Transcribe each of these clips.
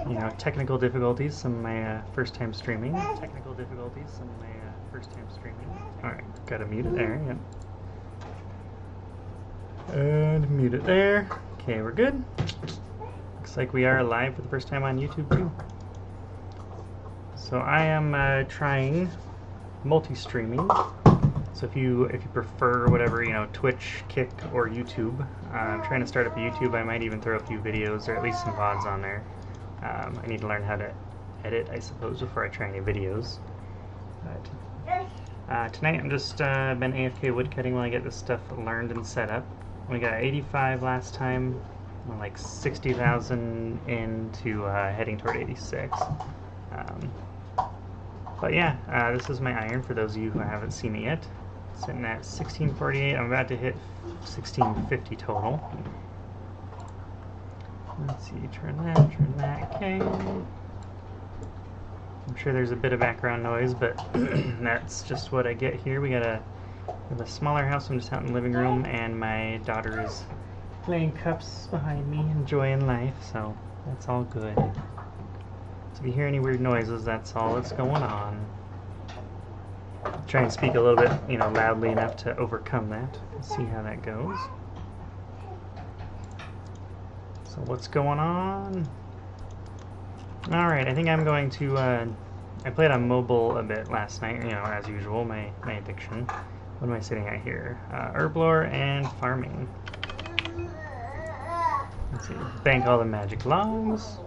you know, technical difficulties, some of my first time streaming. Technical difficulties, some of my first time streaming. Alright, gotta mute it there, yep. And mute it there. Okay, we're good. Looks like we are live for the first time on YouTube too. So I am trying multi-streaming. So if you prefer whatever, you know, Twitch, Kick, or YouTube, I'm trying to start up a YouTube. I might even throw a few videos or at least some VODs on there. I need to learn how to edit, I suppose, before I try any videos. But tonight I'm just been AFK woodcutting while I get this stuff learned and set up. We got 85 last time, like 60,000 into heading toward 86. But yeah, this is my iron for those of you who haven't seen it yet. Sitting at 1648. I'm about to hit 1650 total. Let's see, turn that, okay. I'm sure there's a bit of background noise, but that's just what I get here. We have a smaller house. I'm just out in the living room, and my daughter is playing cups behind me, enjoying life, so that's all good. So if you hear any weird noises, that's all that's going on. Try and speak a little bit, you know, loudly enough to overcome that. Let's see how that goes. So what's going on? Alright, I think I'm going to, I played on mobile a bit last night, you know, as usual, my addiction. What am I sitting at here? Herblore and farming. Let's see, bank all the magic logs.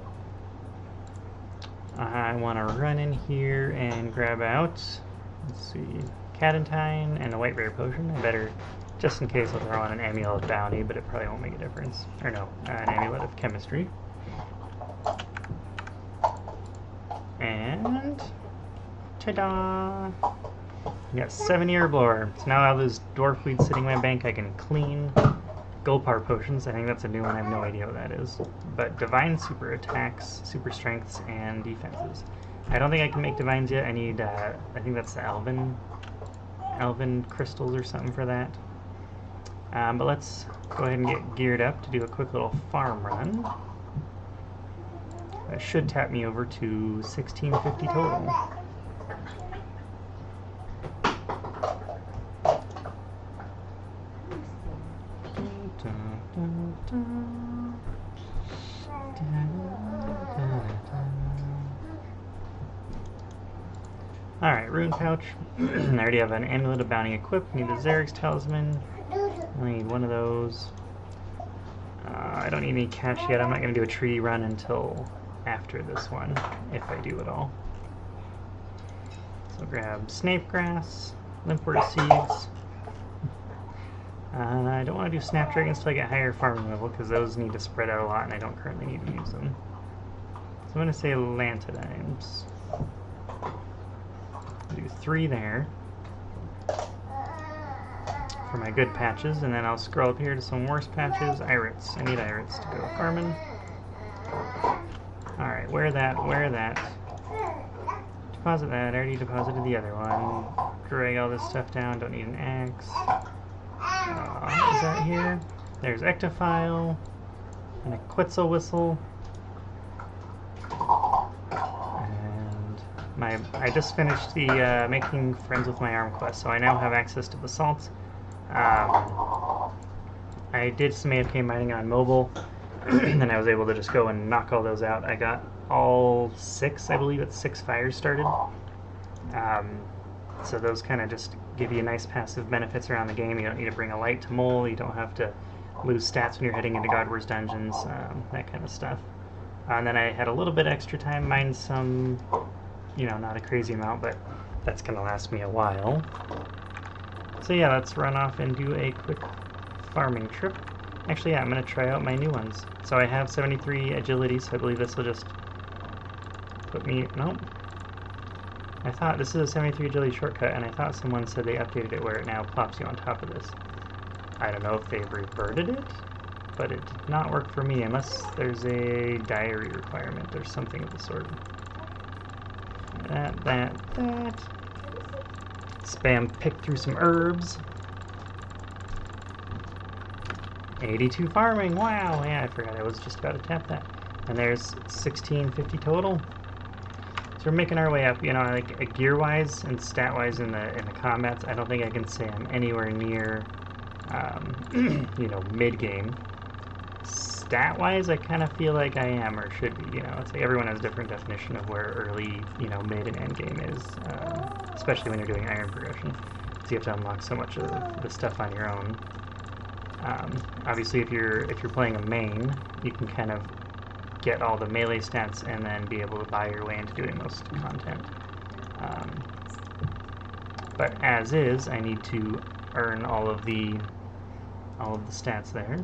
I want to run in here and grab out, let's see, Cadentine and a white rare potion. I better, just in case, I'll throw on an amulet of bounty, but it probably won't make a difference. Or no, an amulet of chemistry. And ta-da! I got 70 herblore. So now all those dwarf weeds sitting in my bank I can clean. Gold power potions, I think that's a new one, I have no idea what that is. But divine super attacks, super strengths, and defenses. I don't think I can make divines yet. I need, I think that's the elven crystals or something for that. But let's go ahead and get geared up to do a quick little farm run. That should tap me over to 1650 total. Alright, rune pouch. I already have an amulet of bounty equipped. Need the Xerix talisman. I need one of those. I don't need any cash yet. I'm not going to do a tree run until after this one, if I do at all. So grab snape grass, limpwort seeds. I don't want to do snapdragons until I get higher farming level, because those need to spread out a lot and I don't currently need to use them. So I'm going to say lantidimes. Do 3 there for my good patches, and then I'll scroll up here to some worse patches. Irits. I need irits to go farming. Alright, where that? Deposit that. I already deposited the other one. Drag all this stuff down. Don't need an axe. Is that here? There's Ectophile and a Quetzal Whistle. I just finished the making friends with my arm quest, so I now have access to basalt. I did some AFK mining on mobile, and I was able to just go and knock all those out. I got all 6, I believe it's 6 fires started. So those kind of just give you nice passive benefits around the game. You don't need to bring a light to mole, you don't have to lose stats when you're heading into Godwar's dungeons, that kind of stuff. And then I had a little bit extra time, mined some, you know, not a crazy amount, but that's going to last me a while. So yeah, let's run off and do a quick farming trip. Actually, yeah, I'm going to try out my new ones. So I have 73 agility, so I believe this will just put me... Nope. I thought this is a 73 agility shortcut, and I thought someone said they updated it where it now plops you on top of this. I don't know if they've reverted it, but it did not work for me, unless there's a diary requirement or something of the sort. That. Spam pick through some herbs. 82 farming, wow! Yeah, I forgot I was just about to tap that. And there's 1650 total. So we're making our way up, you know, like gear-wise and stat-wise in the combats. I don't think I can say I'm anywhere near, you know, mid-game. Stat-wise, I kind of feel like I am or should be. You know, it's like everyone has a different definition of where early, you know, mid and end game is, especially when you're doing iron progression. So you have to unlock so much of the stuff on your own. Obviously, if you're playing a main, you can kind of get all the melee stats and then be able to buy your way into doing most content. But as is, I need to earn all of the stats there.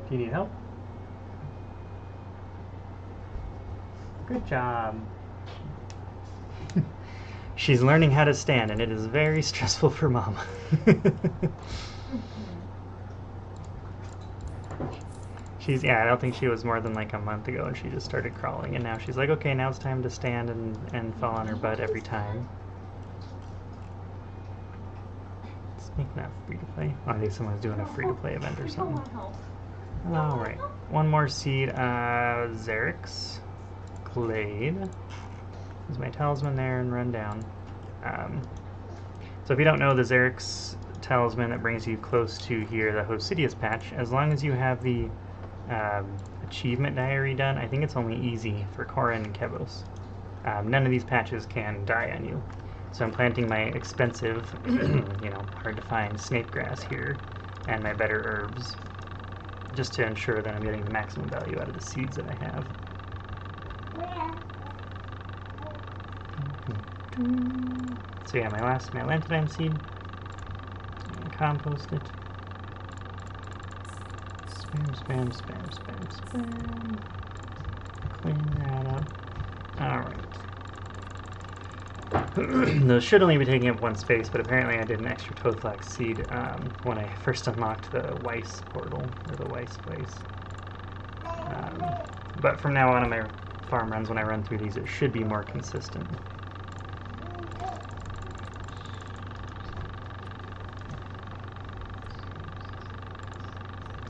Do you need help? Good job. She's learning how to stand, and it is very stressful for Mom. Yeah, I don't think she was more than like a month ago, and she just started crawling, and now she's like, okay, now it's time to stand and fall on her butt every time. Let's make that free to play. Oh, I think someone's doing a free to play event or something. Alright, one more seed. Xerix. Glade. There's my talisman there and run down. So if you don't know, the Xerix talisman that brings you close to here, the Hosidius patch, as long as you have the achievement diary done, I think it's only easy for Korin and Kebos. None of these patches can die on you. So I'm planting my expensive, you know, hard to find snape grass here and my better herbs, just to ensure that I'm getting the maximum value out of the seeds that I have. So yeah, my lanthanum seed, compost it. Spam. Clean that up. Alright. Those should only be taking up one space, but apparently I did an extra toadflax seed when I first unlocked the Weiss portal, or the Weiss place. But from now on in my farm runs, when I run through these, it should be more consistent.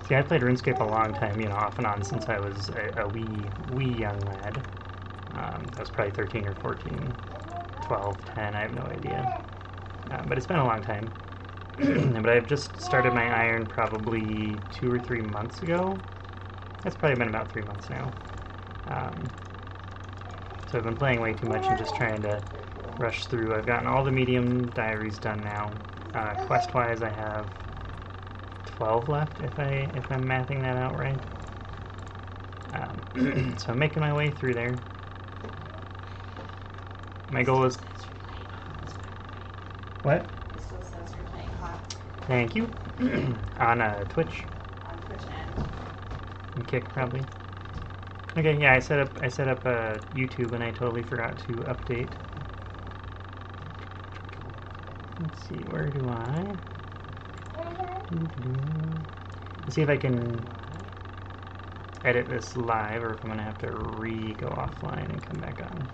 See, I played RuneScape a long time, you know, off and on since I was a wee young lad. I was probably 13 or 14, 12, 10, I have no idea. But it's been a long time. But I've just started my iron probably 2 or 3 months ago. It's probably been about 3 months now. So I've been playing way too much and just trying to rush through. I've gotten all the medium diaries done now. Quest-wise, I have 12 left, if I'm mathing that out right. So I'm making my way through there. My goal is... What? Thank you. On Twitch. On Twitch and Kick, probably. Okay, yeah, I set up YouTube and I totally forgot to update. Let's see, where do I? Let's see if I can edit this live, or if I'm gonna have to go offline and come back on.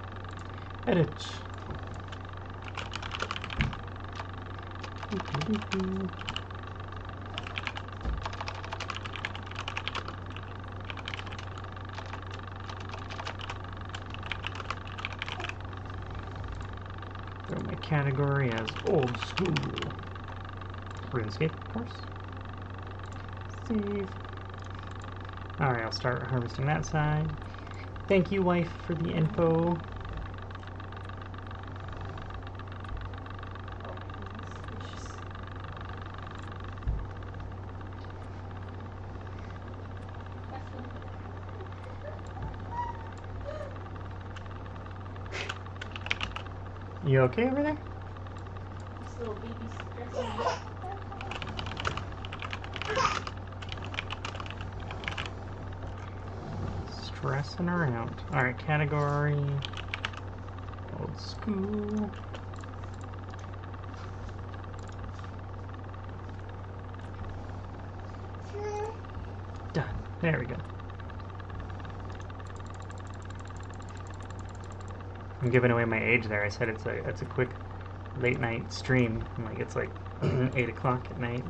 Edit. Throw my category as old school. RuneScape, of course. Save. Alright, I'll start harvesting that side. Thank you, wife, for the info. You okay over there? This little baby's stressing. Stressing around. Alright, category. Old school. Done. There we go. I'm giving away my age there. I said it's a quick late night stream. Like it's like 8 o'clock at night.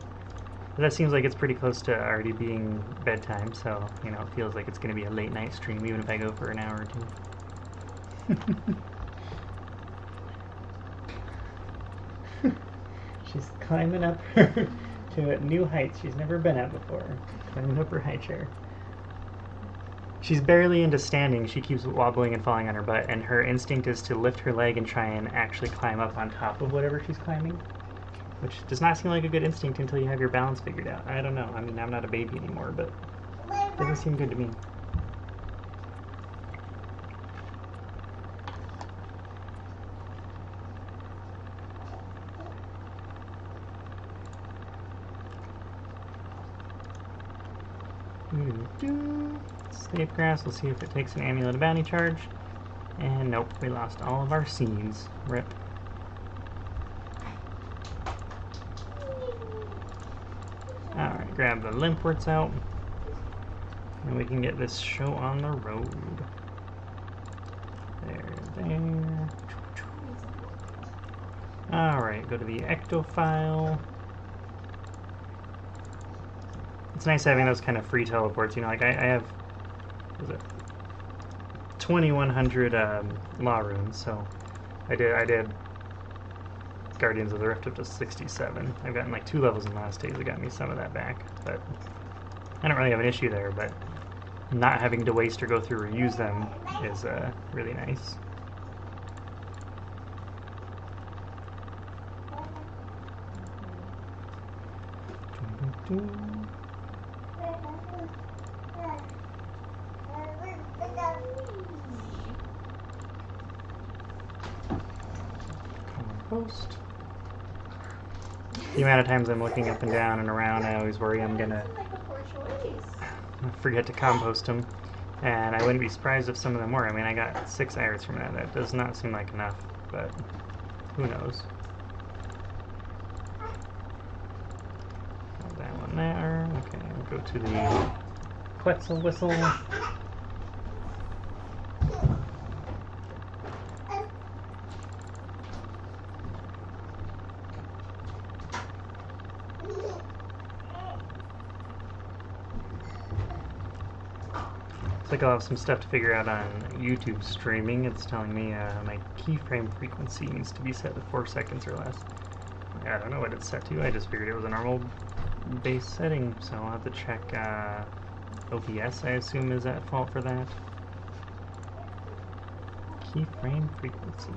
But that seems like it's pretty close to already being bedtime, so, you know, it feels like it's going to be a late night stream, even if I go for an hour or two. She's climbing up to new heights she's never been at before. Climbing up her high chair. She's barely into standing. She keeps wobbling and falling on her butt, and her instinct is to lift her leg and try and actually climb up on top of whatever she's climbing, which does not seem like a good instinct until you have your balance figured out. I don't know. I mean, I'm not a baby anymore, but it doesn't seem good to me. Slave grass, we'll see if it takes an amulet of bounty charge. And nope, we lost all of our seeds. Rip. Alright, grab the limpworts out. And we can get this show on the road. There. Alright, go to the ectofile. It's nice having those kind of free teleports, you know, like I have, what was it, 2,100 law runes, so I did Guardians of the Rift up to 67. I've gotten like 2 levels in the last days that got me some of that back, but I don't really have an issue there, but not having to waste or go through or use them is really nice. Compost. The amount of times I'm looking up and down and around, I always worry I'm gonna forget to compost them, and I wouldn't be surprised if some of them were. I mean, I got 6 irons from that. That does not seem like enough, but who knows? Got that one there. Okay, we'll go to the Quetzal whistle. Like I'll have some stuff to figure out on YouTube streaming. It's telling me my keyframe frequency needs to be set to 4 seconds or less. I don't know what it's set to. I just figured it was a normal base setting, so I'll have to check OBS, I assume, is at fault for that. Keyframe frequency.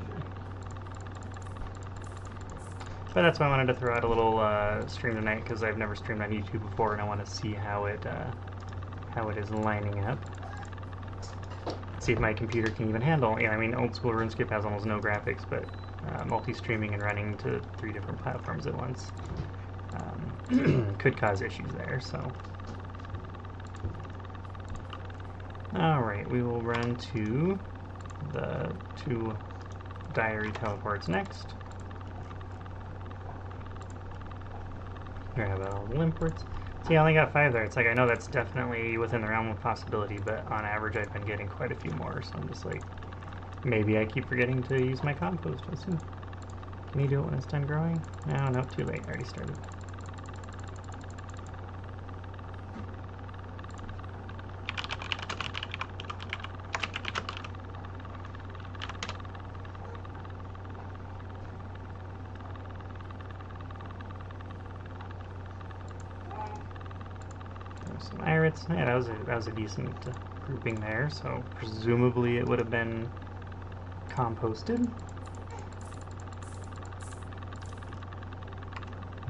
But that's why I wanted to throw out a little stream tonight, because I've never streamed on YouTube before, and I want to see how it is lining up. See if my computer can even handle. Yeah, I mean, old school RuneScape has almost no graphics, but multi-streaming and running to 3 different platforms at once could cause issues there, so. Alright, we will run to the 2 diary teleports next. Grab all the limpworts. See, I only got 5 there. It's like, I know that's definitely within the realm of possibility, but on average I've been getting quite a few more, so I'm just like, maybe I keep forgetting to use my compost. We'll see. Can you do it when it's done growing? No, no, too late. I already started. Some irids. Yeah, that was a decent grouping there, so presumably it would have been composted.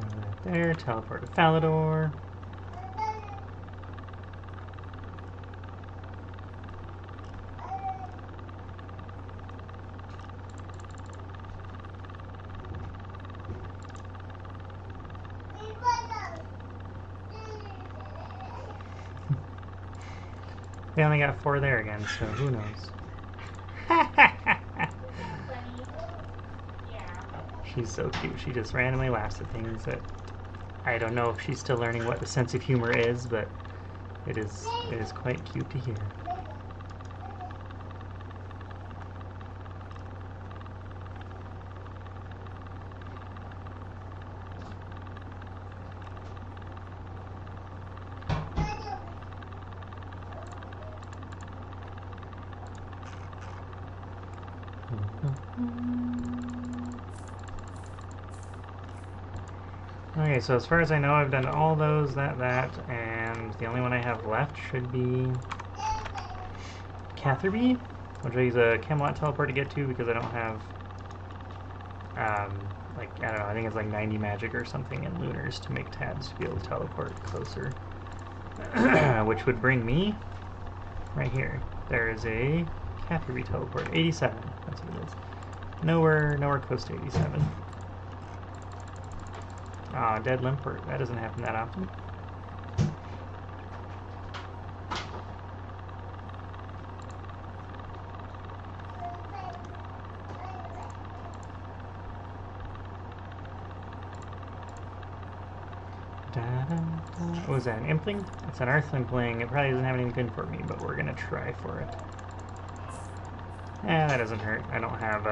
Right there, teleport to Falador. They only got 4 there again, so who knows? She's so cute. She just randomly laughs at things that I don't know if she's still learning what the sense of humor is, but it is quite cute to hear. Okay, so as far as I know, I've done all those, that, and the only one I have left should be Catherby, which I use a Camelot teleport to get to because I don't have, like, I don't know, I think it's like 90 magic or something in Lunars to make tabs to be able to teleport closer. Which would bring me right here. There is a Catherby teleport, 87, that's what it is. Nowhere close to 87. Aw, dead Limpert. That doesn't happen that often. What was that, an Impling? It's an Earthling playing. It probably doesn't have anything good for me, but we're gonna try for it. That doesn't hurt. I don't have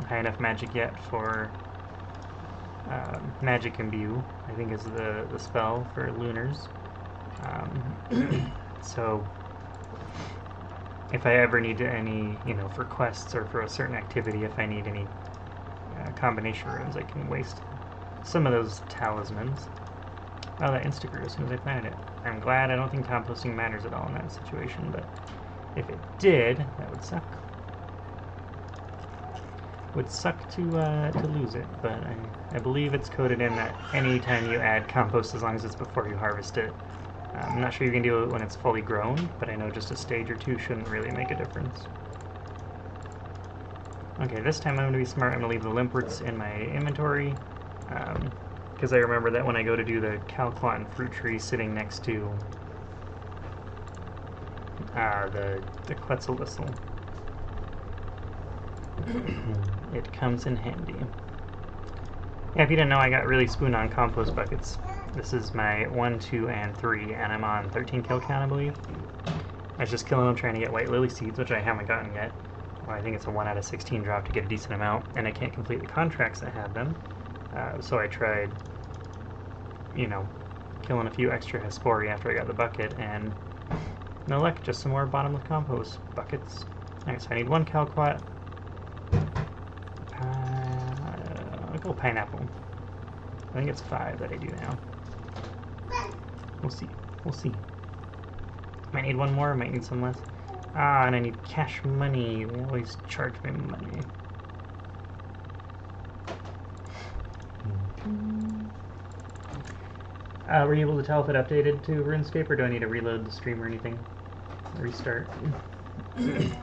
high enough magic yet for Magic Imbue, I think is the spell for Lunars. So if I ever need any, you know, for quests or for a certain activity, if I need any combination runes, I can waste some of those talismans. Oh, that insta-grew as soon as I planted it. I'm glad. I don't think composting matters at all in that situation, but if it did, that would suck. Would suck to lose it, but I believe it's coded in that anytime you add compost, as long as it's before you harvest it. I'm not sure you can do it when it's fully grown, but I know just a stage or two shouldn't really make a difference. Okay, this time I'm going to be smart. I'm going to leave the Limperts in my inventory, because I remember that when I go to do the Calclon fruit tree sitting next to the Quetzalwhistle. It comes in handy. Yeah, if you didn't know, I got really spooned on compost buckets. This is my 1, 2, and 3, and I'm on 13 kill count, I believe. I was just killing them trying to get white lily seeds, which I haven't gotten yet. Well, I think it's a 1 out of 16 drop to get a decent amount, and I can't complete the contracts that have them. So I tried, you know, killing a few extra Hespori after I got the bucket, and no luck, just some more bottomless compost buckets. Alright, so I need 1 Calquat. I'll go pineapple. I think it's 5 that I do now. We'll see. We'll see. Might need 1 more, might need some less. Ah, and I need cash money. They always charge me money. Were you able to tell if it updated to RuneScape, or do I need to reload the stream or anything? Restart. Looks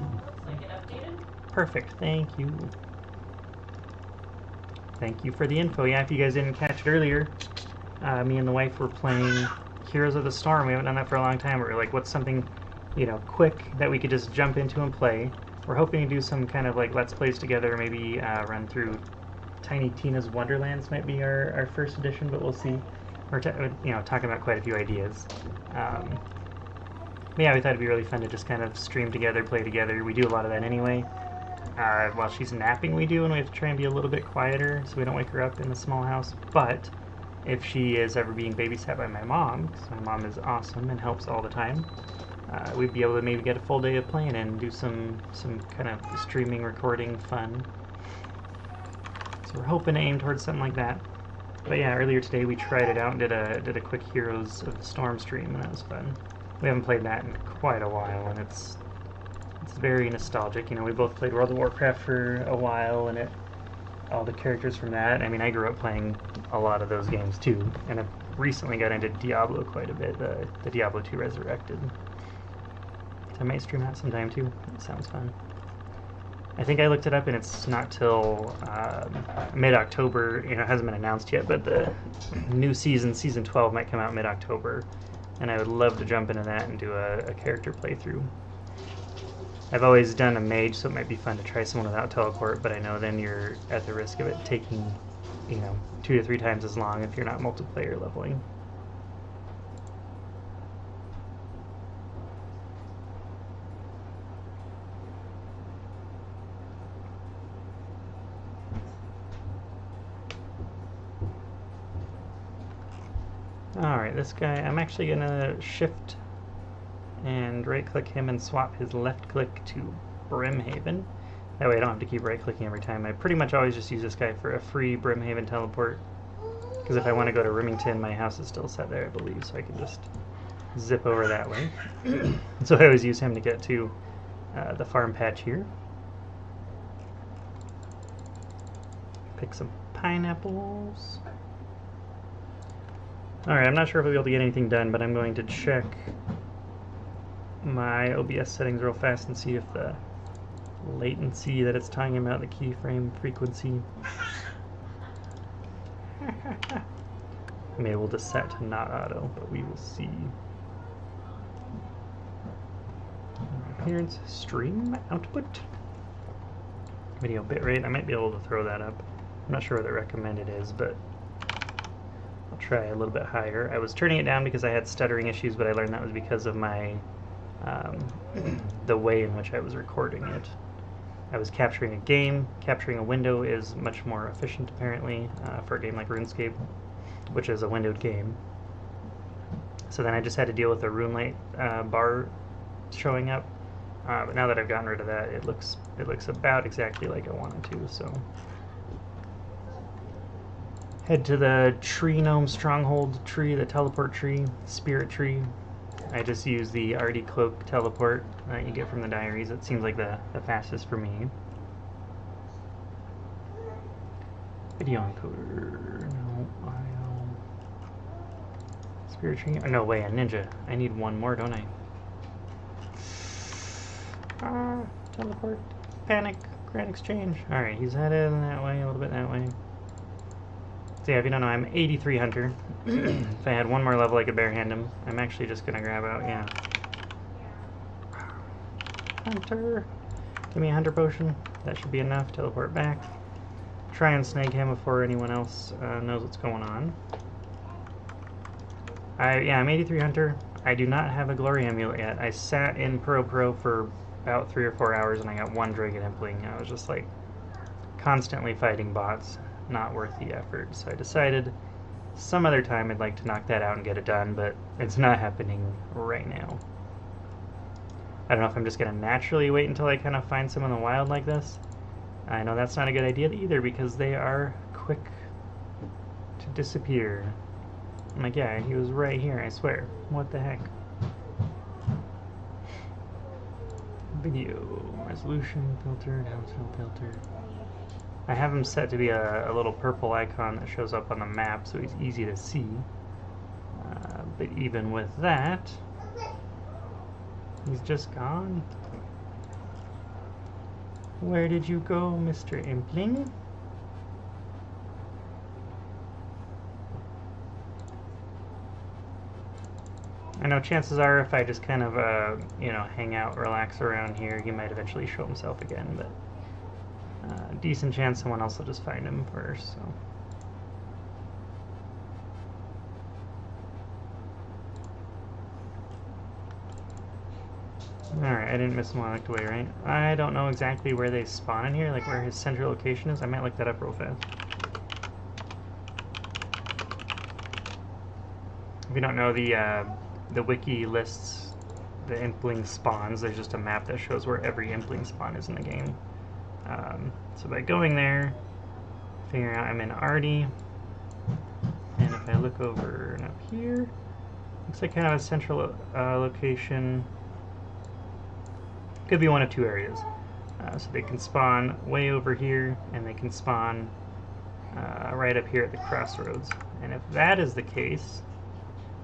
like it updated. Perfect, thank you. Thank you for the info. Yeah, if you guys didn't catch it earlier, me and the wife were playing Heroes of the Storm. We haven't done that for a long time. We were like, what's something, you know, quick that we could just jump into and play? We're hoping to do some kind of like Let's Plays together, maybe run through Tiny Tina's Wonderlands might be our first edition, but we'll see. We're you know, talking about quite a few ideas. But yeah, we thought it'd be really fun to just kind of stream together, play together. We do a lot of that anyway. While she's napping we do, and we have to try and be a little bit quieter so we don't wake her up in the small house. But if she is ever being babysat by my mom, because my mom is awesome and helps all the time, we'd be able to maybe get a full day of playing and do some kind of streaming, recording fun. So we're hoping to aim towards something like that. But yeah, earlier today we tried it out and did a quick Heroes of the Storm stream, and that was fun. We haven't played that in quite a while, and it's very nostalgic. You know, we both played World of Warcraft for a while, and all the characters from that. I mean, I grew up playing a lot of those games too, and I've recently got into Diablo quite a bit, the Diablo 2 Resurrected. So I might stream that sometime too. It sounds fun. I think I looked it up, and it's not till mid-October. You know, it hasn't been announced yet, but the new season, Season 12, might come out mid-October, and I would love to jump into that and do a character playthrough. I've always done a mage, so it might be fun to try someone without teleport, but I know then you're at the risk of it taking, you know, 2 to 3 times as long if you're not multiplayer leveling. Alright, this guy, I'm actually gonna shift and right-click him and swap his left-click to Brimhaven. That way I don't have to keep right-clicking every time. I pretty much always just use this guy for a free Brimhaven teleport. Because if I want to go to Remington, my house is still set there, I believe, so I can just zip over that way. So I always use him to get to the farm patch here. Pick some pineapples. Alright, I'm not sure if I'll be able to get anything done, but I'm going to check my OBS settings real fast and see if the latency that it's talking about, the keyframe frequency, I'm able to set to not auto, but we will see. Appearance, stream output, video bitrate. I might be able to throw that up. I'm not sure what the recommended is, but I'll try a little bit higher. I was turning it down because I had stuttering issues, but I learned that was because of my the way in which I was recording it. I was capturing a game. Capturing a window is much more efficient, apparently, for a game like RuneScape, which is a windowed game. So then I just had to deal with the rune light bar showing up. But now that I've gotten rid of that, it looks about exactly like I wanted to. So head to the tree gnome stronghold tree, the teleport tree, spirit tree. I just use the Artie cloak teleport that you get from the diaries. It seems like the fastest for me. Video encoder. No, spirit tree. Oh, no way, a ninja. I need one more, don't I? Teleport. Panic. Grand exchange. Alright, he's headed that way, a little bit that way. So yeah, if you don't know, I'm 83 Hunter. If I had one more level, I could barehand him. I'm actually just gonna grab out, yeah. Hunter. Give me a Hunter potion. That should be enough. Teleport back. Try and snag him before anyone else knows what's going on. I'm 83 Hunter. I do not have a Glory Amulet yet. I sat in Pro for about 3 or 4 hours and I got 1 Dragon Impling. I was just like constantly fighting bots. Not worth the effort. So I decided some other time I'd like to knock that out and get it done, but it's not happening right now. I don't know if I'm just going to naturally wait until I kind of find some in the wild like this. I know that's not a good idea either because they are quick to disappear. I'm like, yeah, he was right here, I swear. What the heck? Video resolution filter, downfill filter. I have him set to be a little purple icon that shows up on the map, so he's easy to see. But even with that, he's just gone. Where did you go, Mr. Impling? I know chances are if I just kind of, you know, hang out, relax around here, he might eventually show himself again, but decent chance someone else will just find him first, so. Alright, I didn't miss him while I looked away, right? I don't know exactly where they spawn in here, like where his central location is. I might look that up real fast. If you don't know, the wiki lists the Impling spawns. There's just a map that shows where every Impling spawn is in the game. So by going there, figuring out I'm in Artie, and if I look over and up here, looks like kind of a central location. Could be one of 2 areas. So they can spawn way over here, and they can spawn right up here at the crossroads. And if that is the case,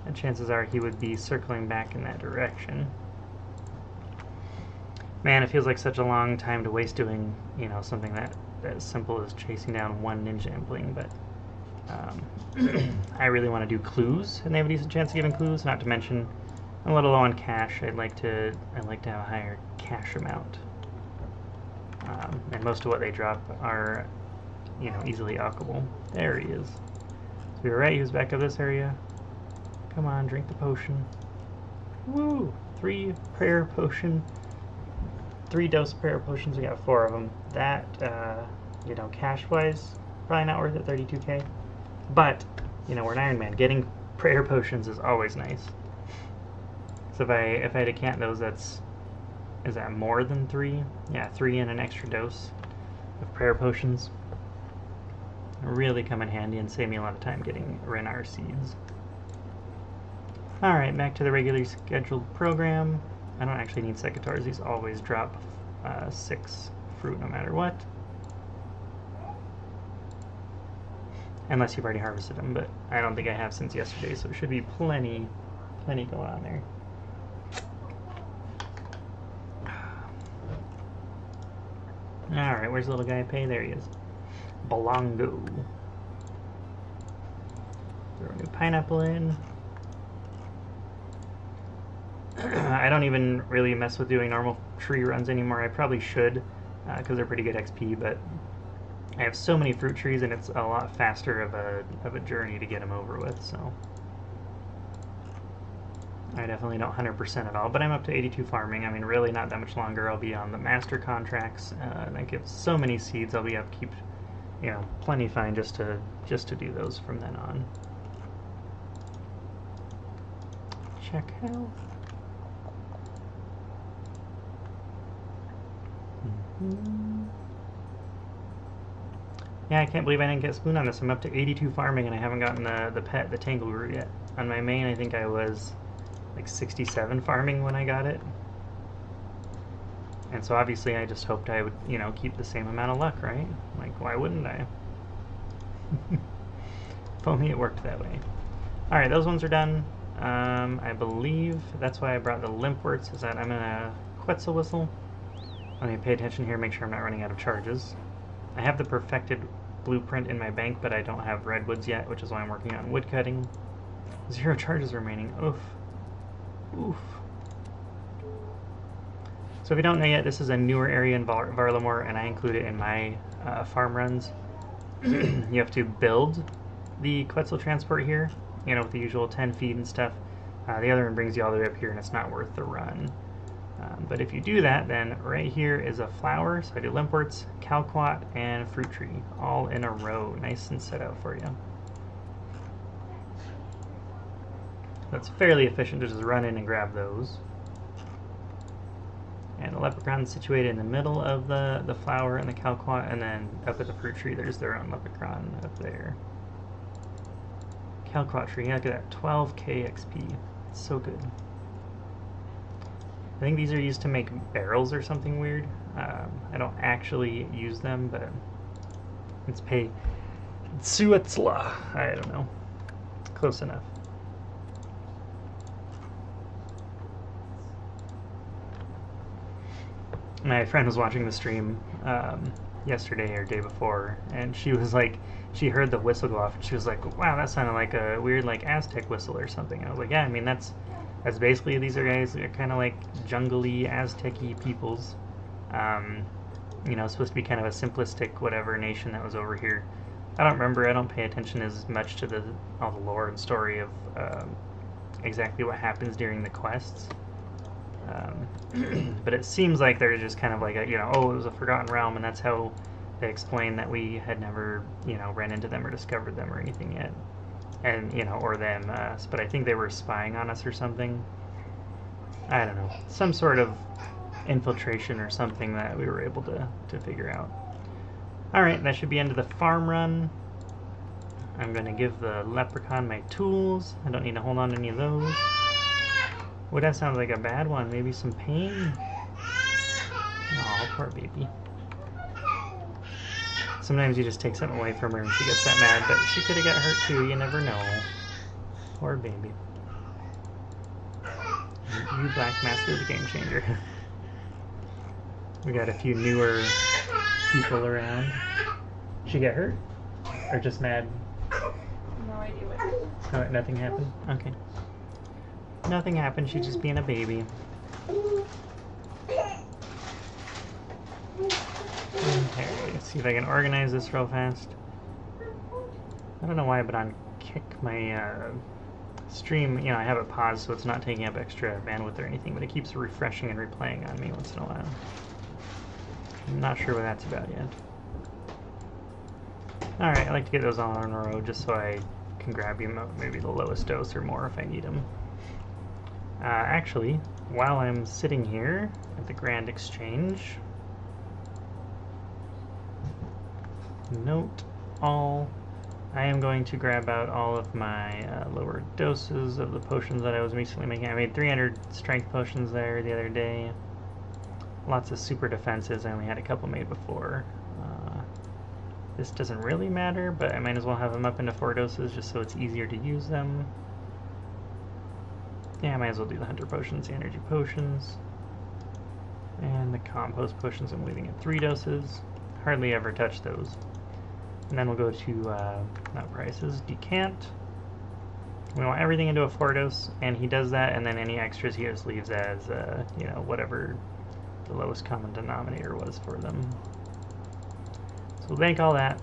then chances are he would be circling back in that direction. Man, it feels like such a long time to waste doing, you know, something that as simple as chasing down 1 ninja impling, but I really want to do clues, and they have a decent chance of giving clues. Not to mention, I'm a little low on cash. I'd like to have a higher cash amount, and most of what they drop are, you know, easily alchable. There he is. So we were right. He was back up this area. Come on, drink the potion. Woo! 3 prayer potion. 3 dose prayer potions, we got 4 of them. That, you know, cash-wise, probably not worth it, 32k. But, you know, we're an Iron Man. Getting prayer potions is always nice. So if I decant those, is that more than 3? Yeah, 3 and an extra dose of prayer potions. really come in handy and save me a lot of time getting Renar seeds. Alright, back to the regularly scheduled program. I don't actually need secateurs. These always drop 6 fruit no matter what. Unless you've already harvested them, but I don't think I have since yesterday, so it should be plenty going on there. Alright, where's the little guy pay? There he is. Belongo. Throw a new pineapple in. I don't even really mess with doing normal tree runs anymore. I probably should, because they're pretty good XP, but I have so many fruit trees and it's a lot faster of a journey to get them over with, so I definitely don't 100% at all, but I'm up to 82 farming. I mean, really not that much longer. I'll be on the master contracts, and that gives so many seeds. I'll be able to keep, you know, plenty fine just to do those from then on. Check health. Yeah, I can't believe I didn't get Spoon on this. I'm up to 82 farming and I haven't gotten the pet, the Tangleroot yet. On my main, I think I was like 67 farming when I got it. And so obviously I just hoped I would, you know, keep the same amount of luck, right? Like, why wouldn't I? If only it worked that way. Alright, those ones are done. I believe that's why I brought the Limpworts, is that I'm in a Quetzal Whistle. Let me pay attention here, make sure I'm not running out of charges. I have the perfected blueprint in my bank, but I don't have redwoods yet, which is why I'm working on wood cutting. 0 charges remaining. Oof. Oof. So if you don't know yet, this is a newer area in Varlamore, and I include it in my farm runs. You have to build the Quetzal transport here, you know, with the usual 10 feet and stuff. The other one brings you all the way up here, and it's not worth the run. But if you do that, then right here is a flower. So I do Limpworts, Calquat, and Fruit Tree, all in a row, nice and set out for you. That's fairly efficient to just run in and grab those. And the Leprechaun's situated in the middle of the flower and the Calquat, and then up at the Fruit Tree, there's their own Leprechaun up there. Calquat Tree, yeah, look at that, 12k XP. It's so good. I think these are used to make barrels or something weird. I don't actually use them, but it's pay Tsuetzla. I don't know. Close enough. My friend was watching the stream yesterday or day before, and she was like, she heard the whistle go off, and she was like, wow, that sounded like a weird like Aztec whistle or something. And I was like, yeah, I mean, that's basically, these are guys that are kind of like jungly, Aztec-y peoples. You know, supposed to be kind of a simplistic whatever nation that was over here. I don't remember, I don't pay attention as much to all the lore and story of exactly what happens during the quests. But it seems like they're just kind of like a, you know, oh, it was a forgotten realm, and that's how they explain that we had never, you know, ran into them or discovered them or anything yet. And, you know, or them, but I think they were spying on us or something. I don't know. Some sort of infiltration or something that we were able to figure out. Alright, that should be end of the farm run. I'm going to give the Leprechaun my tools. I don't need to hold on to any of those. Would that sound like a bad one? Maybe some pain? Oh, poor baby. Sometimes you just take something away from her and she gets that mad, but she could have got hurt too, you never know. Poor baby. You Black Master is a game changer. We got a few newer people around. She get hurt? Or just mad? No idea what happened. Oh, nothing happened? Okay. Nothing happened, she's just being a baby. Okay, let's see if I can organize this real fast. I don't know why, but on Kick, my stream, you know, I have it paused so it's not taking up extra bandwidth or anything, but it keeps refreshing and replaying on me once in a while. I'm not sure what that's about yet. Alright, I like to get those all in a row just so I can grab you maybe the lowest dose or more if I need them. Actually, while I'm sitting here at the Grand Exchange, note, all. I am going to grab out all of my lower doses of the potions that I was recently making. I made 300 strength potions there the other day. Lots of super defenses. I only had a couple made before. This doesn't really matter, but I might as well have them up into 4 doses just so it's easier to use them. Yeah, I might as well do the hunter potions, the energy potions, and the compost potions. I'm leaving at 3 doses. Hardly ever touch those. And then we'll go to, not prices, decant. We want everything into a 4 dose, and he does that, and then any extras he just leaves as, you know, whatever the lowest common denominator was for them. So we'll bank all that,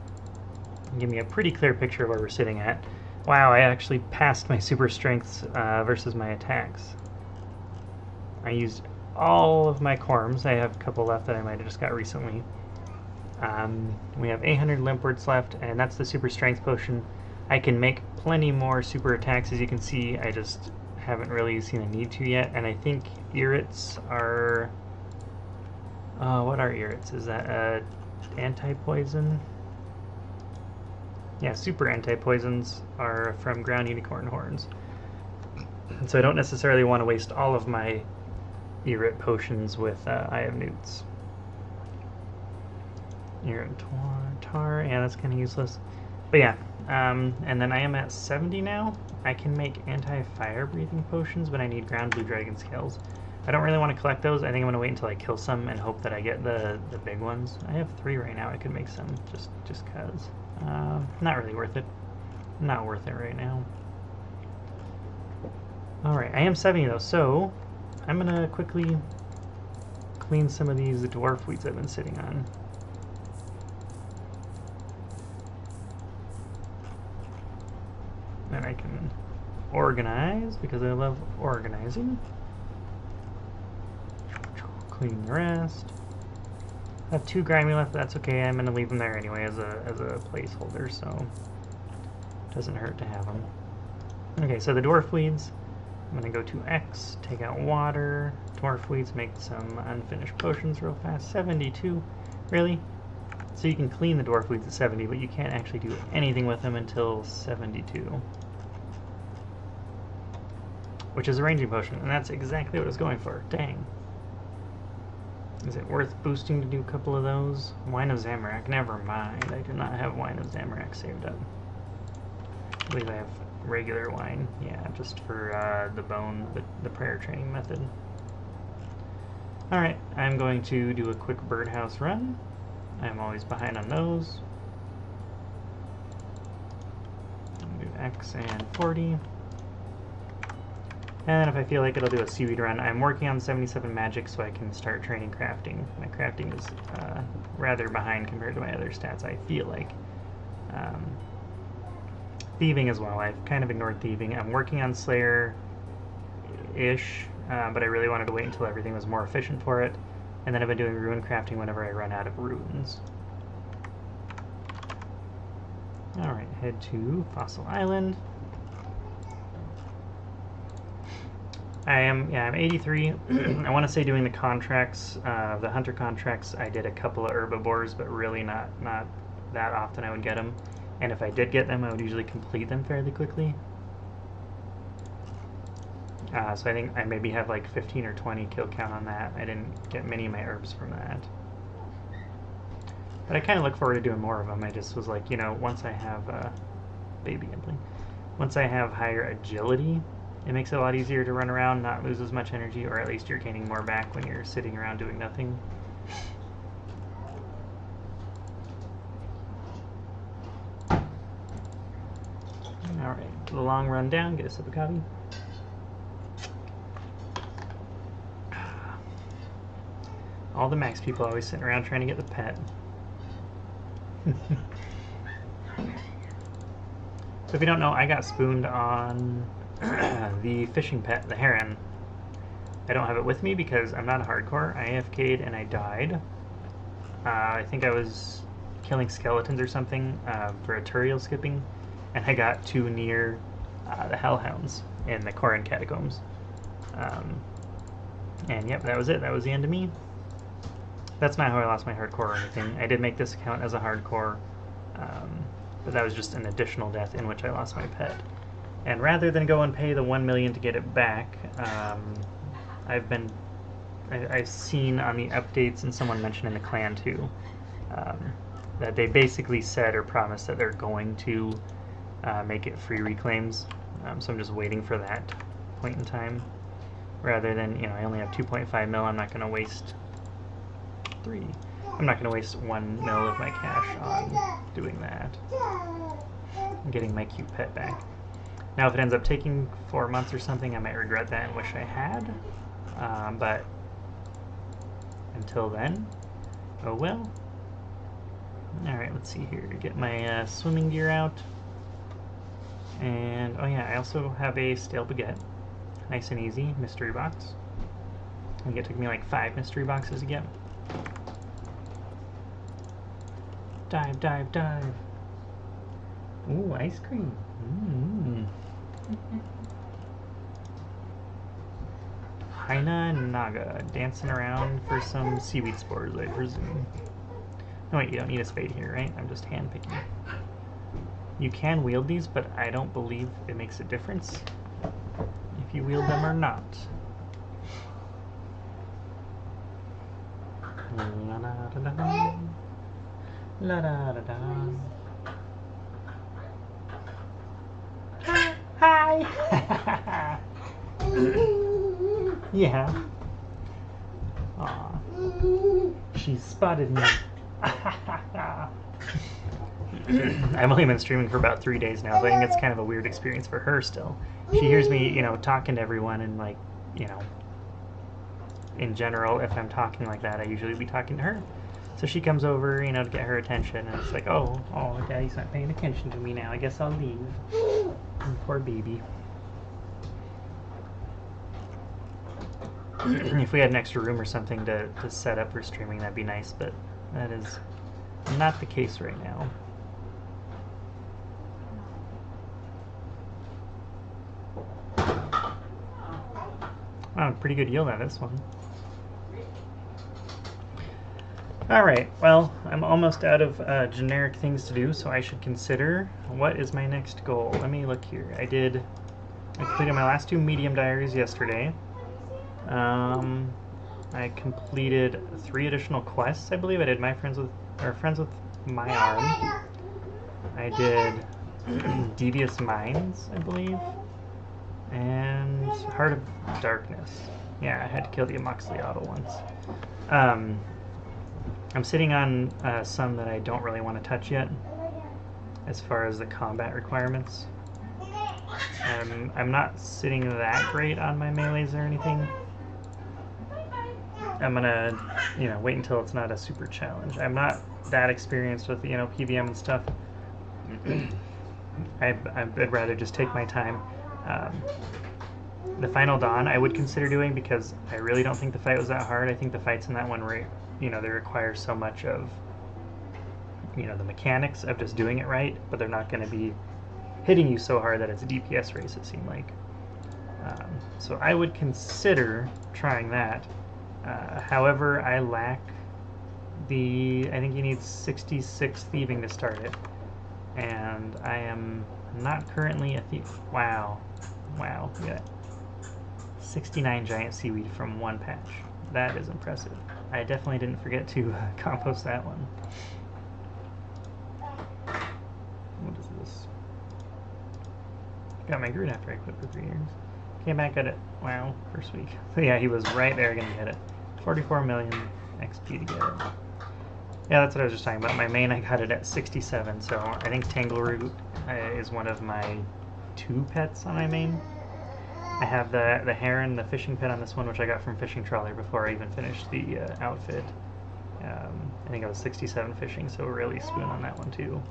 and give me a pretty clear picture of where we're sitting at. Wow, I actually passed my super strengths versus my attacks. I used all of my corms. I have a couple left that I might have just got recently. We have 800 limp words left, and that's the super strength potion. I can make plenty more super attacks, as you can see. I just haven't really seen a need to yet, and I think irrits are... what are irrits? Is that anti-poison? Yeah, super anti-poisons are from ground unicorn horns. So I don't necessarily want to waste all of my irrit potions with Eye of Newts. Irrit tar, yeah, that's kind of useless. But yeah, and then I am at 70 now. I can make anti-fire breathing potions, but I need ground blue dragon scales. I don't really want to collect those. I think I'm going to wait until I kill some and hope that I get the big ones. I have 3 right now. I could make some just cause. Not really worth it. Not worth it right now. Alright, I am 70 though, so I'm going to quickly clean some of these dwarf weeds I've been sitting on. Then I can organize, because I love organizing. Clean the rest. I have 2 grimy left, but that's okay. I'm going to leave them there anyway as a placeholder, so it doesn't hurt to have them. Okay, so the dwarf weeds. I'm going to go to X, take out water, dwarf weeds, make some unfinished potions real fast. 72, really? So you can clean the dwarf weeds at 70, but you can't actually do anything with them until 72. Which is a ranging potion, and that's exactly what I was going for. Dang. Is it worth boosting to do a couple of those? Wine of Zamorak, never mind. I do not have Wine of Zamorak saved up. I believe I have regular wine. Yeah, just for the bone, the prayer training method. Alright, I'm going to do a quick birdhouse run. I'm always behind on those. I'll do X and 40. And if I feel like it'll do a seaweed run. I'm working on 77 magic so I can start training crafting. My crafting is rather behind compared to my other stats, I feel like. Thieving as well. I've kind of ignored thieving. I'm working on Slayer-ish, but I really wanted to wait until everything was more efficient for it. And then I've been doing rune crafting whenever I run out of runes. Alright, head to Fossil Island. I'm 83. I want to say doing the contracts, the hunter contracts, I did a couple of herbivores, but really not that often I would get them. And if I did get them, I would usually complete them fairly quickly. So I think I maybe have like 15 or 20 kill count on that. I didn't get many of my herbs from that. But I kind of look forward to doing more of them. I just was like, you know, once I have, baby impling, once I have higher agility, it makes it a lot easier to run around, not lose as much energy, or at least you're gaining more back when you're sitting around doing nothing. Alright, the long run down, get a sip of coffee. All the max people always sitting around trying to get the pet. So if you don't know, I got spooned on the fishing pet, the heron. I don't have it with me because I'm not a hardcore. I AFK'd and I died. I think I was killing skeletons or something for a Turiel skipping, and I got too near the Hellhounds in the Koran catacombs. And yep, that was it. That was the end of me. That's not how I lost my hardcore or anything. I did make this account as a hardcore, but that was just an additional death in which I lost my pet. And rather than go and pay the 1 million to get it back, I've seen on the updates, and someone mentioned in the clan too, that they basically said or promised that they're going to make it free reclaims. So I'm just waiting for that point in time. Rather than, I only have 2.5 mil, I'm not going to waste 3. I'm not going to waste 1 mil of my cash on doing that. And getting my cute pet back. Now, if it ends up taking 4 months or something, I might regret that and wish I had. But until then, oh well. Alright, let's see here. Get my swimming gear out. And, oh yeah, I also have a stale baguette. Nice and easy mystery box. I think it took me like 5 mystery boxes to get. Dive, dive, dive. Ooh, ice cream. Mmm. Haina Naga, dancing around for some seaweed spores, I presume. No, wait, you don't need a spade here, right? I'm just hand picking. You can wield these, but I don't believe it makes a difference if you wield them or not. La da da da. La da da da. Hi! Yeah. Aw. She spotted me. I've only been streaming for about 3 days now, so I think it's kind of a weird experience for her still. She hears me, talking to everyone, and like, in general, if I'm talking like that, I usually be talking to her. So she comes over, to get her attention, and it's like, oh, Daddy's not paying attention to me now. I guess I'll leave. Poor baby. If we had an extra room or something to set up for streaming, that'd be nice, but that is not the case right now. Wow, pretty good yield on this one. Alright, well, I'm almost out of generic things to do, so I should consider what is my next goal. Let me look here. I completed my last 2 medium diaries yesterday. I completed 3 additional quests, I believe. I did Friends with My Arm. I did Devious Minds, I believe. And Heart of Darkness. Yeah, I had to kill the Amoxicillin once. I'm sitting on some that I don't really want to touch yet, as far as the combat requirements. I'm not sitting that great on my melees or anything. I'm gonna, wait until it's not a super challenge. I'm not that experienced with, PVM and stuff. I'd rather just take my time. The Final Dawn I would consider doing, because I really don't think the fight was that hard. I think the fights in that one were, they require so much of, the mechanics of just doing it right, but they're not going to be hitting you so hard that it's a DPS race, it seemed like. So I would consider trying that. However, I lack I think you need 66 thieving to start it, and I am not currently a thief. Wow, we got 69 giant seaweed from 1 patch. That is impressive. I definitely didn't forget to compost that one. What is this? Got my Groot after I quit for 3 years. Came back at it. Wow, first week. So yeah, he was right there gonna get it. 44 million XP to get it. Yeah, that's what I was just talking about. My main, I got it at 67, so I think Tangleroot is one of my 2 pets on my main. I have the heron, the fishing pet on this one, which I got from Fishing Trawler before I even finished the outfit. I think I was 67 fishing, so really spoon on that one too.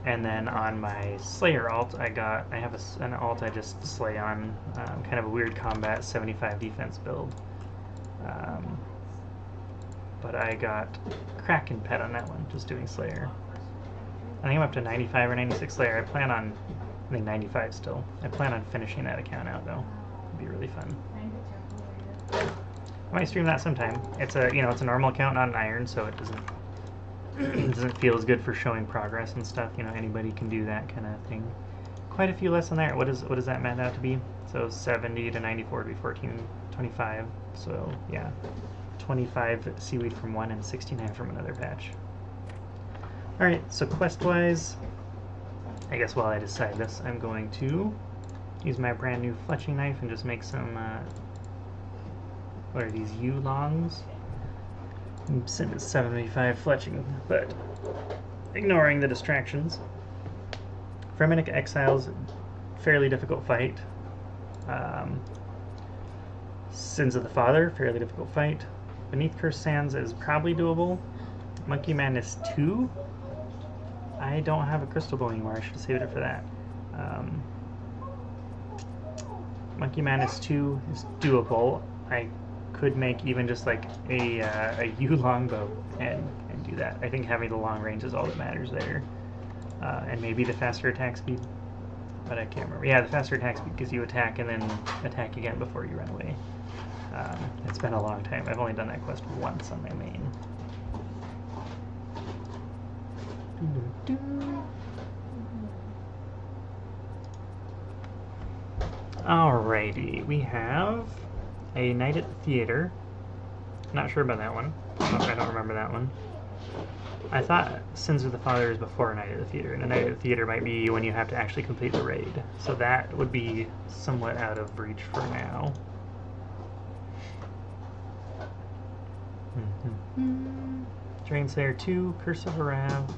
And then on my Slayer alt, I have an alt I just slay on, kind of a weird combat 75 defense build. But I got Kraken pet on that one, just doing Slayer. I think I'm up to 95 or 96 Slayer. I plan on, I think 95 still. I plan on finishing that account out though. It'd be really fun. I might stream that sometime. It's a, it's a normal account, not an iron, so it doesn't Doesn't feel as good for showing progress and stuff. You know, anybody can do that kind of thing. Quite a few less on there. What does that math out to be? So 70 to 94 would be 1425. So yeah, 25 seaweed from one and 69 from another patch. All right. So quest-wise, I guess while I decide this, I'm going to use my brand new fletching knife and just make some. What are these U-longs? Send it 75 fletching, but ignoring the distractions. Fremennik Exiles, fairly difficult fight. Sins of the Father, fairly difficult fight. Beneath Cursed Sands is probably doable. Monkey Madness 2, I don't have a crystal bow anymore. I should have saved it for that. Monkey Madness 2 is doable. I could make even just like a U longbow and do that. I think having the long range is all that matters there. And maybe the faster attack speed, but I can't remember. Yeah, the faster attack speed gives you attack and then attack again before you run away. It's been a long time. I've only done that quest once on my main. Alrighty, we have a Night at the Theater. Not sure about that one. I don't remember that one. I thought Sins of the Father is before a Night at the Theater, and a Night at the Theater might be when you have to actually complete the raid. So that would be somewhat out of reach for now. Drainslayer 2, Curse of Arav.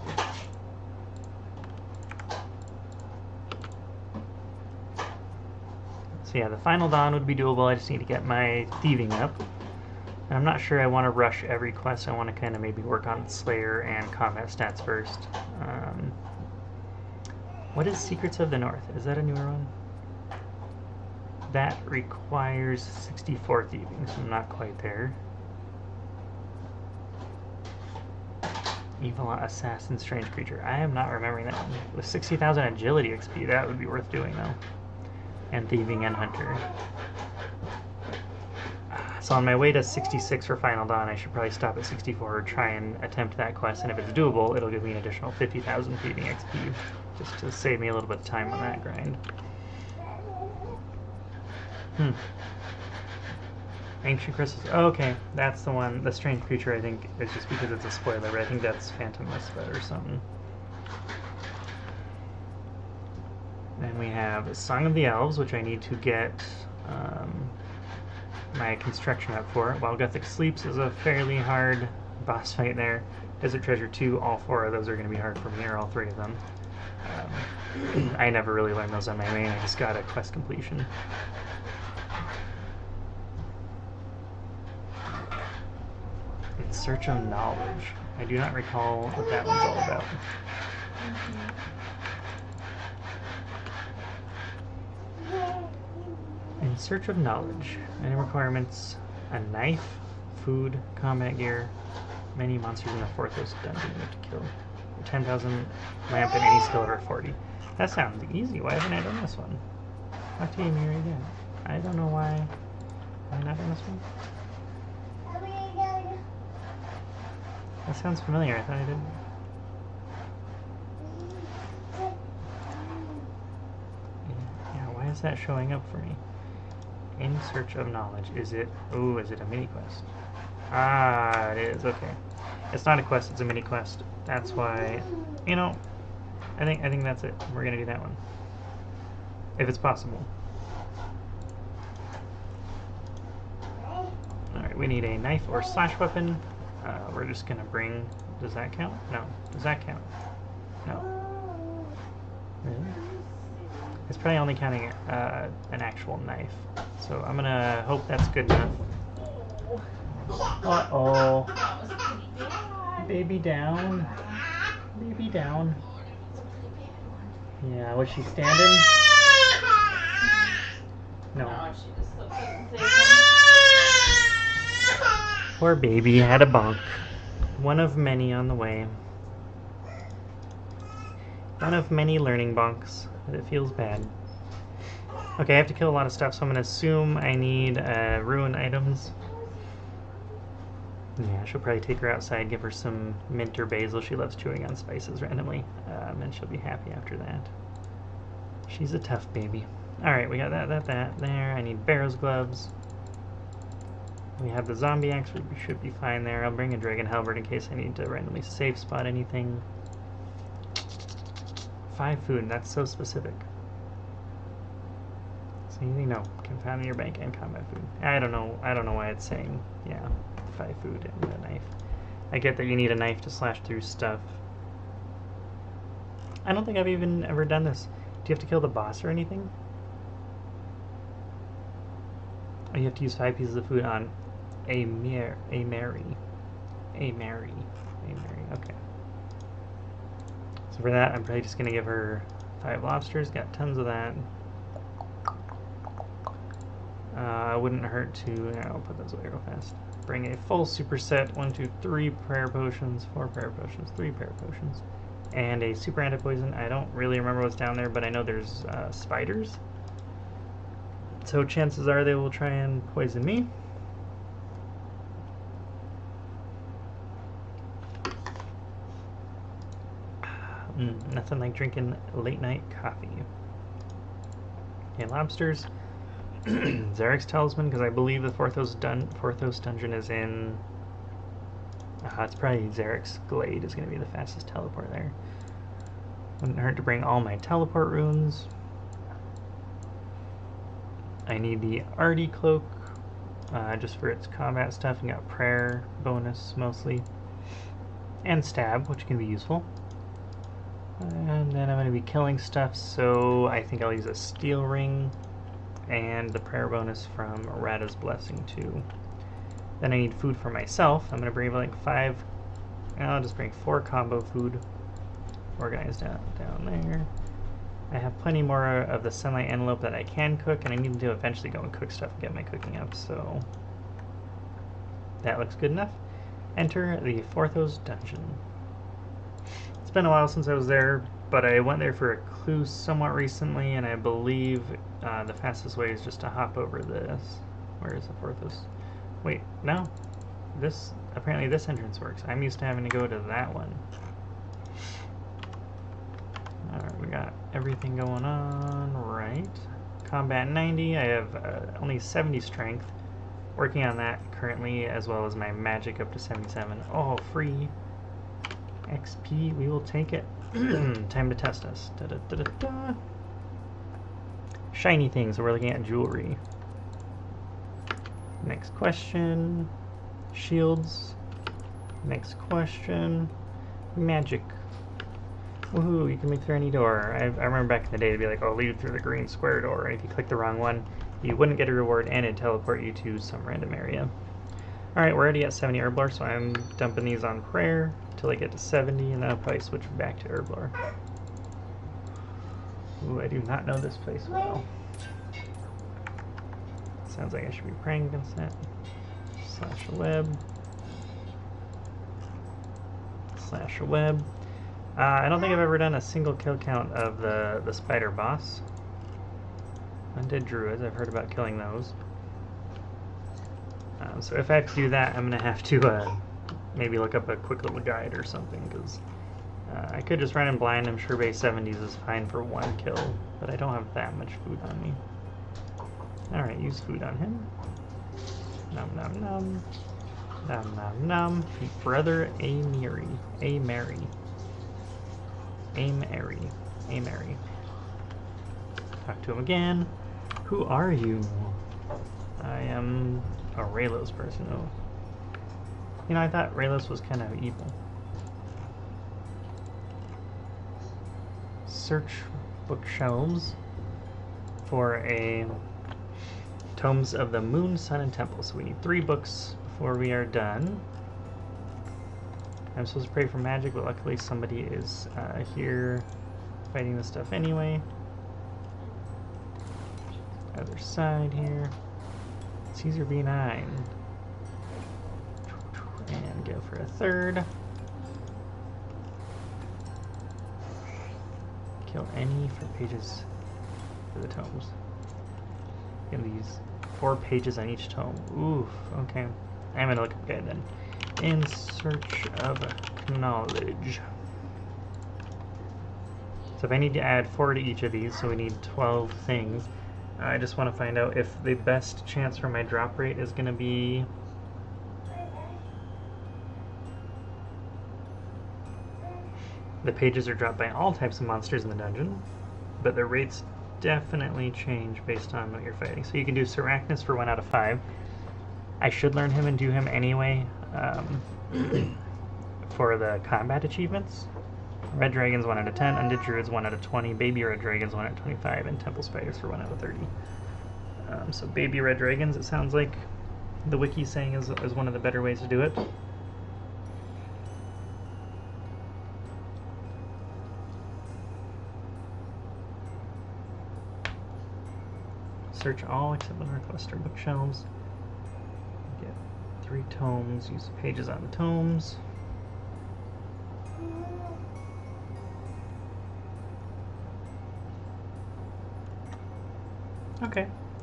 So yeah, the Final Dawn would be doable. I just need to get my thieving up. And I'm not sure I want to rush every quest. I want to kind of maybe work on Slayer and combat stats first. What is Secrets of the North? Is that a newer one? That requires 64 thieving, so I'm not quite there. Evil Assassin, Strange Creature. I am not remembering that one. With 60,000 agility XP, that would be worth doing though. And Thieving and Hunter. So on my way to 66 for Final Dawn, I should probably stop at 64 or try and attempt that quest, and if it's doable, it'll give me an additional 50,000 Thieving XP, just to save me a little bit of time on that grind. Ancient Crystals. Oh, okay, that's the one. The Strange Creature, I think, is just because it's a spoiler, but I think that's Phantom Misfit or something. And we have Song of the Elves, which I need to get my construction up for. While Gothic Sleeps is a fairly hard boss fight there. Desert Treasure 2, all 4 of those are going to be hard for me, or all 3 of them. I never really learned those on my main, I just got a quest completion. In Search of Knowledge. I do not recall what that one's all about. In Search of Knowledge. Any requirements: a knife, food, combat gear, many monsters in the 4th dungeon you have to kill. 10,000 lamp and any skill over 40. That sounds easy. Why haven't I done this one? Talk to you again. I don't know why. Have I not done this one? That sounds familiar. I thought I did. Yeah, why is that showing up for me? In Search of Knowledge. Is it... Ooh, is it a mini quest? Ah, it is. Okay. It's not a quest, it's a mini quest. That's why... You know, I think that's it. We're gonna do that one. If it's possible. Alright, we need a knife or slash weapon. We're just gonna bring... Does that count? No. Does that count? No. Really? It's probably only counting an actual knife. So I'm gonna hope that's good enough. Uh-oh. Baby down. Baby down. Yeah, was she standing? No. Poor baby had a bonk. One of many on the way. One of many learning bonks. It feels bad. Okay, I have to kill a lot of stuff, so I'm going to assume I need ruin items. Yeah, she'll probably take her outside, give her some mint or basil. She loves chewing on spices randomly, and she'll be happy after that. She's a tough baby. Alright, we got that there. I need Barrow's gloves. We have the zombie axe, we should be fine there. I'll bring a dragon halberd in case I need to randomly safe spot anything. 5 food, that's so specific. So you know, can find in your bank and combat food. I don't know why it's saying, yeah, 5 food and a knife. I get that you need a knife to slash through stuff. I don't think I've even ever done this. Do you have to kill the boss or anything? Or you have to use 5 pieces of food on a Mary. Okay. So for that, I'm probably just gonna give her 5 lobsters. Got tons of that. Wouldn't hurt to. I'll put those away real fast. Bring a full superset. 1, 2, 3 prayer potions, 4 prayer potions, 3 prayer potions, and a super anti-poison. I don't really remember what's down there, but I know there's spiders. So chances are they will try and poison me. Nothing like drinking late night coffee. Okay, lobsters. Zarek's Talisman, because I believe the Forthos dungeon is in... it's probably Zarek's Glade is going to be the fastest teleport there. Wouldn't hurt to bring all my teleport runes. I need the Artie Cloak, just for its combat stuff, and got Prayer bonus mostly. And Stab, which can be useful. And then I'm going to be killing stuff, so I think I'll use a Steel Ring and the prayer bonus from Rada's Blessing too. Then I need food for myself. I'm going to bring like 5, I'll just bring 4 combo food organized down there. I have plenty more of the Sunlight Antelope that I can cook, and I need to eventually go and cook stuff and get my cooking up, so that looks good enough. Enter the Forthos dungeon. It's been a while since I was there, but I went there for a clue somewhat recently, and I believe the fastest way is just to hop over this. Where is the Forthos? Wait, no. Apparently this entrance works. I'm used to having to go to that one. Alright, we got everything going on right. Combat 90, I have only 70 strength. Working on that currently, as well as my magic up to 77. Oh, free XP, we will take it. Time to test us. Da, da, da, da, da. Shiny things, so we're looking at jewelry. Next question. Shields. Next question. Magic. Woohoo, you can make through any door. I remember back in the day to be like, oh, lead through the green square door, and if you click the wrong one, you wouldn't get a reward, and it'd teleport you to some random area. Alright, we're already at 70 Herblore, so I'm dumping these on prayer until I get to 70, and then I'll probably switch back to Herblore. Ooh, I do not know this place well. Sounds like I should be praying against that. Slash a web. Slash a web. I don't think I've ever done a single kill count of the spider boss. Undead druids, I've heard about killing those. So if I have to do that, I'm going to have to maybe look up a quick little guide or something, because I could just run in blind. I'm sure base 70s is fine for 1 kill, but I don't have that much food on me. Alright, use food on him. Nom nom nom. Nom nom nom. Brother Amiri. Amary. Amary. Amary. Talk to him again. Who are you? I am a Raylos person. Oh. You know, I thought Raylos was kind of evil. Search bookshelves for a Tomes of the Moon, Sun, and Temple. So we need 3 books before we are done. I'm supposed to pray for magic, but luckily somebody is here fighting this stuff anyway. Other side here. Caesar B9. And go for a 3rd. Kill any for pages for the tomes. Get these 4 pages on each tome. Oof, okay. I'm gonna look up guide then. In search of knowledge. So if I need to add 4 to each of these, so we need 12 things. I just want to find out if the best chance for my drop rate is going to be... The pages are dropped by all types of monsters in the dungeon, but the rates definitely change based on what you're fighting. So you can do Sarachnis for 1 out of 5. I should learn him and do him anyway for the combat achievements. Red Dragons 1 out of 10, Undead Druids 1 out of 20, Baby Red Dragons 1 out of 25, and Temple Spiders for 1 out of 30. So Baby Red Dragons, it sounds like the wiki's saying is one of the better ways to do it. Search all except the Northwestern bookshelves. Get 3 tomes, use the pages on the tomes.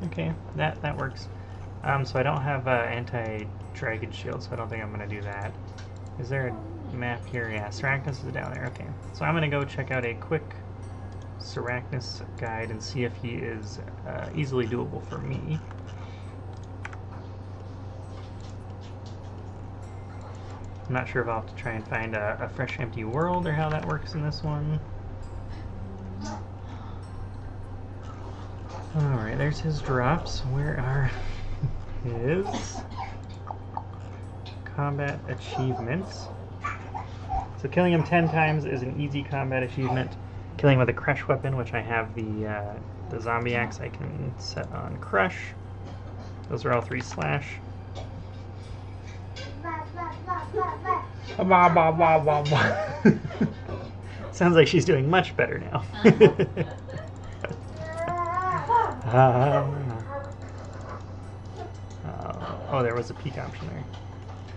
Okay, that works. So I don't have anti-dragon shield, so I don't think I'm going to do that. Is there a map here? Yeah, Sarachnis is down there. Okay, so I'm going to go check out a quick Sarachnis guide and see if he is easily doable for me. I'm not sure if I'll have to try and find a fresh empty world or how that works in this one. Alright, there's his drops. Where are his combat achievements? So killing him 10 times is an easy combat achievement. Killing with a crush weapon, which I have the zombie axe I can set on crush. Those are all 3 slash. Sounds like she's doing much better now. Oh, there was a peek option there.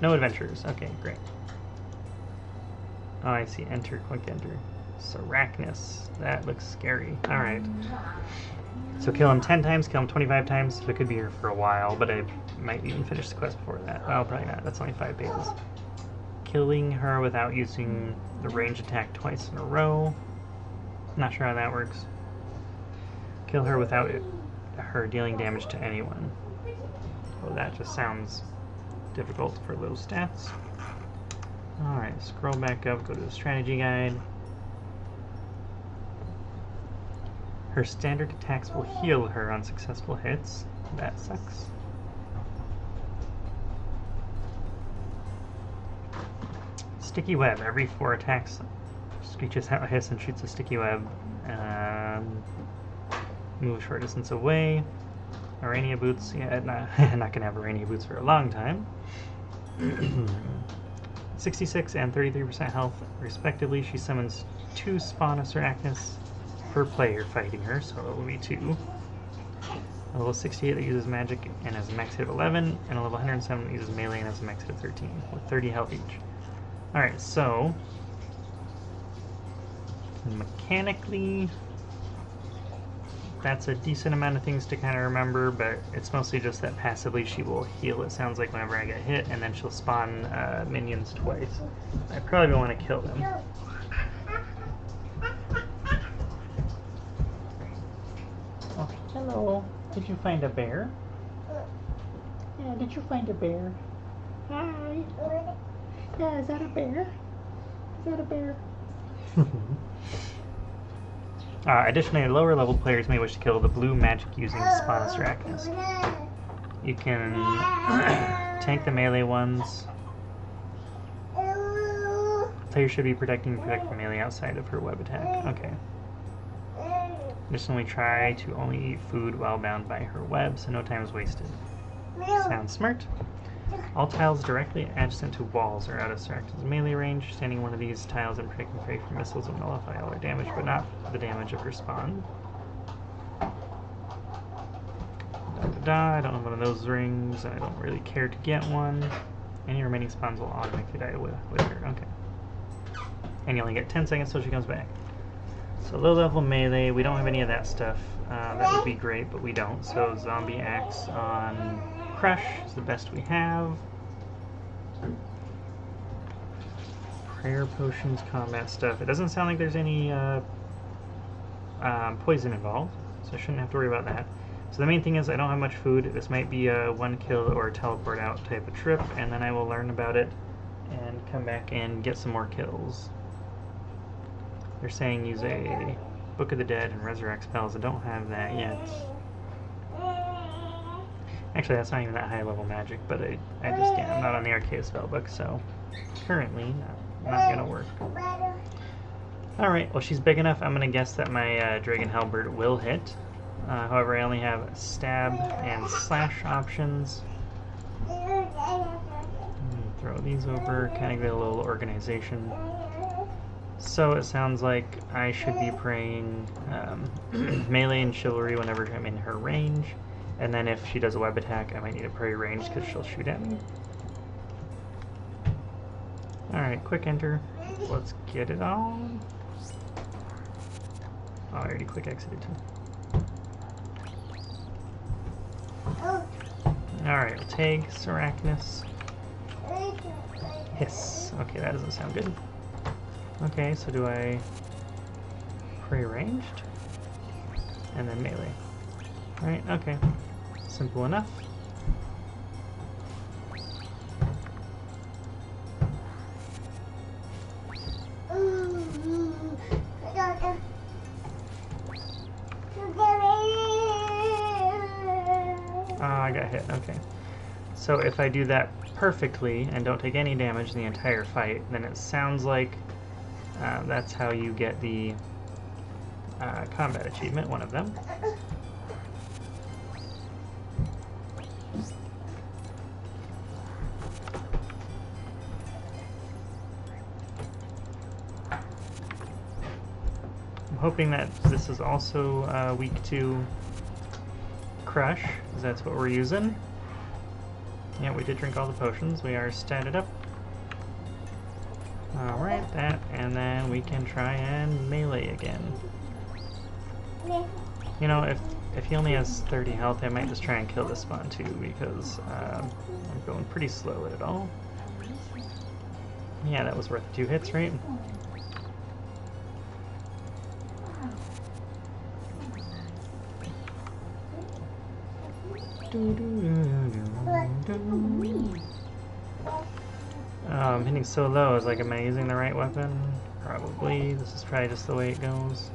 No adventures. Okay, great. Oh, I see. Enter, quick enter. Sarachnis. That looks scary. Alright. So kill him 10 times, kill him 25 times. So I could be here for a while, but I might even finish the quest before that. Oh, probably not. That's only 5 pages. Killing her without using the range attack twice in a row. Not sure how that works. Kill her without her dealing damage to anyone. Well, that just sounds difficult for those stats. Alright, scroll back up, go to the strategy guide. Her standard attacks will heal her on successful hits. That sucks. Sticky web. Every 4 attacks screeches out a hiss and shoots a sticky web. Move short distance away. Arania boots. Yeah, not gonna have Arania boots for a long time. 66 and 33% health, respectively. She summons 2 spawn of Sarachnis per player fighting her, so it will be 2. A level 68 that uses magic and has a max hit of 11, and a level 107 that uses melee and has a max hit of 13, with 30 health each. Alright, so mechanically, that's a decent amount of things to kind of remember, but it's mostly just that passively she will heal, it sounds like, whenever I get hit, and then she'll spawn minions twice. I probably want to kill them. Oh, hello. Did you find a bear? Yeah, did you find a bear? Hi. Yeah, is that a bear? Is that a bear? Additionally, lower level players may wish to kill the blue magic using spawn of Sarachnis. You can tank the melee ones. Players should be protect the melee outside of her web attack. Okay. Additionally, try to only eat food while bound by her web, so no time is wasted. Sounds smart. All tiles directly adjacent to walls are out of Sarachnis' melee range. Standing one of these tiles and protecting prey from missiles will nullify all her damage, but not the damage of her spawn. I don't have one of those rings, and I don't really care to get one. Any remaining spawns will automatically die with her. Okay. And you only get 10 seconds till she comes back. So low level melee, we don't have any of that stuff. That would be great, but we don't. So zombie axe on Crush is the best we have. prayer potions, combat stuff. It doesn't sound like there's any poison involved, so I shouldn't have to worry about that. So the main thing is I don't have much food. This might be a one kill or teleport out type of trip, and then I will learn about it and come back and get some more kills. They're saying use a Book of the Dead and resurrect spells. I don't have that yet. Actually, that's not even that high level magic, but I'm not on the Arcane spellbook, so currently not gonna work. Alright, well she's big enough, I'm gonna guess that my Dragon Halberd will hit. However, I only have stab and slash options. Throw these over, kind of get a little organization. So it sounds like I should be praying melee and chivalry whenever I'm in her range. And then if she does a web attack, I might need to pray range because she'll shoot at me. Alright, quick enter. Let's get it on. Oh, I already quick exited too. Alright, tag Arachnus. Hiss. Okay, that doesn't sound good. Okay, so do I pray ranged? And then melee. Right, okay. Simple enough. I got hit, okay. So if I do that perfectly and don't take any damage in the entire fight, then it sounds like that's how you get the combat achievement, one of them. I'm hoping that this is also weak to Crush, because that's what we're using. Yeah, we did drink all the potions. We are statted up. Alright, that, and then we can try and melee again. You know, if he only has 30 health, I might just try and kill this spawn too, because I'm going pretty slow at it all. Yeah, that was worth 2 hits, right? I'm hitting so low. Is like, am I using the right weapon? Probably. This is probably just the way it goes.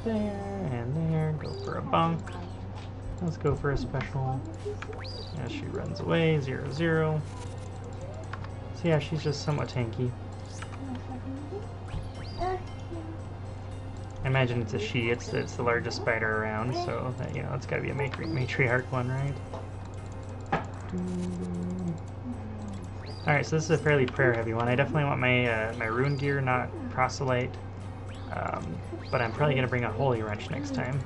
There and there. Go for a bonk. Let's go for a special. Yeah, she runs away. 0-0. So yeah, she's just somewhat tanky. I imagine it's a she. It's the largest spider around, so that, you know, it's got to be a matriarch one, right? Alright, so this is a fairly prayer-heavy one. I definitely want my my rune gear, not proselyte, but I'm probably going to bring a holy wrench next time.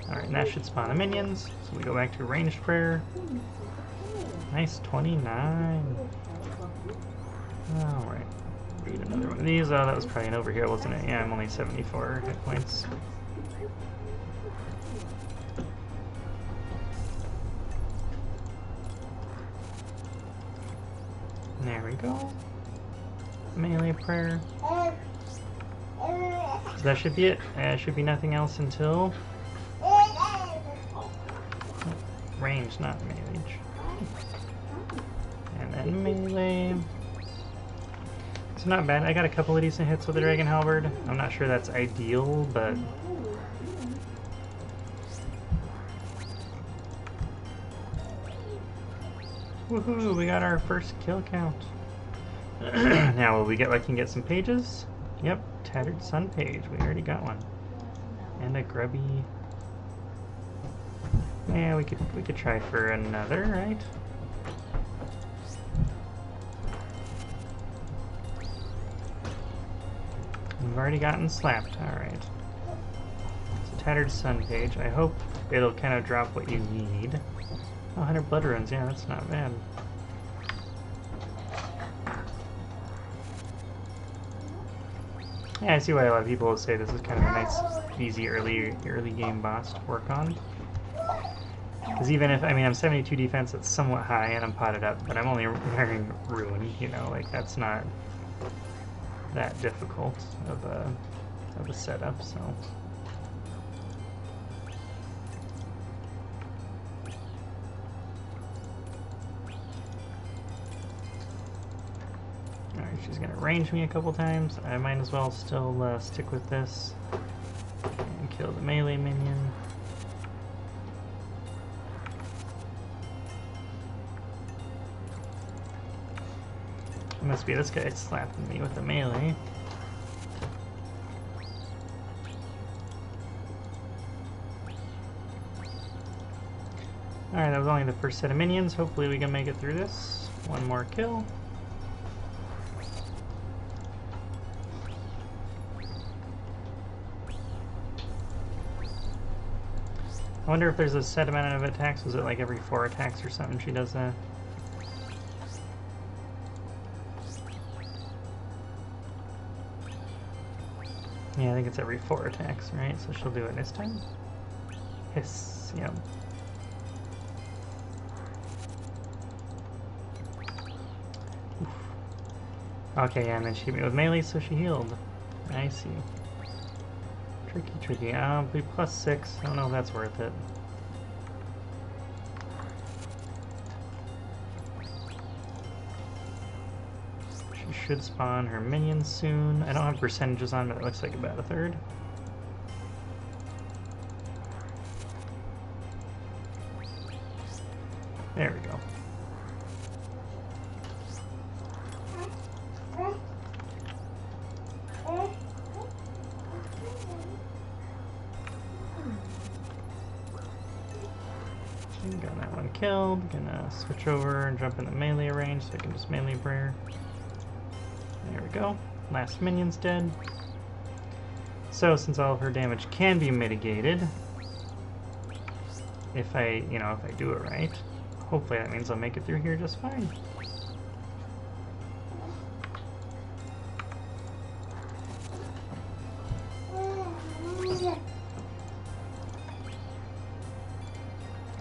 Alright, and that should spawn the minions, so we go back to ranged prayer. Nice, 29. Alright, read another one of these. Oh, that was probably an overheal, wasn't it? Yeah, I'm only 74 hit points. There we go. Melee prayer. So that should be it. Should be nothing else until range, not melee. And then melee. It's not bad. I got a couple of decent hits with the Dragon Halberd. I'm not sure that's ideal, but woohoo! We got our first kill count. Now, will we get lucky and get some pages? Yep, Tattered Sun page. We already got one. And a grubby. Yeah, we could try for another, right? We've already gotten slapped. Alright. It's a Tattered Sun page. I hope it'll kind of drop what you need. Oh, 100 blood runes. Yeah, that's not bad. Yeah, I see why a lot of people say this is kind of a nice, easy early game boss to work on. Because even if, I mean, I'm 72 defense, it's somewhat high, and I'm potted up, but I'm only wearing Ruin, you know, like, that's not that difficult of a setup, so... Alright, she's gonna range me a couple times. I might as well still stick with this and kill the melee minion. It must be this guy slapping me with the melee. Alright, that was only the first set of minions. Hopefully we can make it through this. One more kill. I wonder if there's a set amount of attacks. Was it like every 4 attacks or something she does that? Yeah, I think it's every 4 attacks, right? So she'll do it this time. Hiss, yep. Oof. Okay, yeah, and then she hit me with melee, so she healed. I see. Tricky, tricky. I'll be +6. I don't know if that's worth it. She should spawn her minions soon. I don't have percentages on, but it looks like about a third. There we go. Got that one killed. Gonna switch over and jump in the melee range so I can just melee prayer. There we go. Last minion's dead. So since all of her damage can be mitigated, if I do it right, hopefully that means I'll make it through here just fine.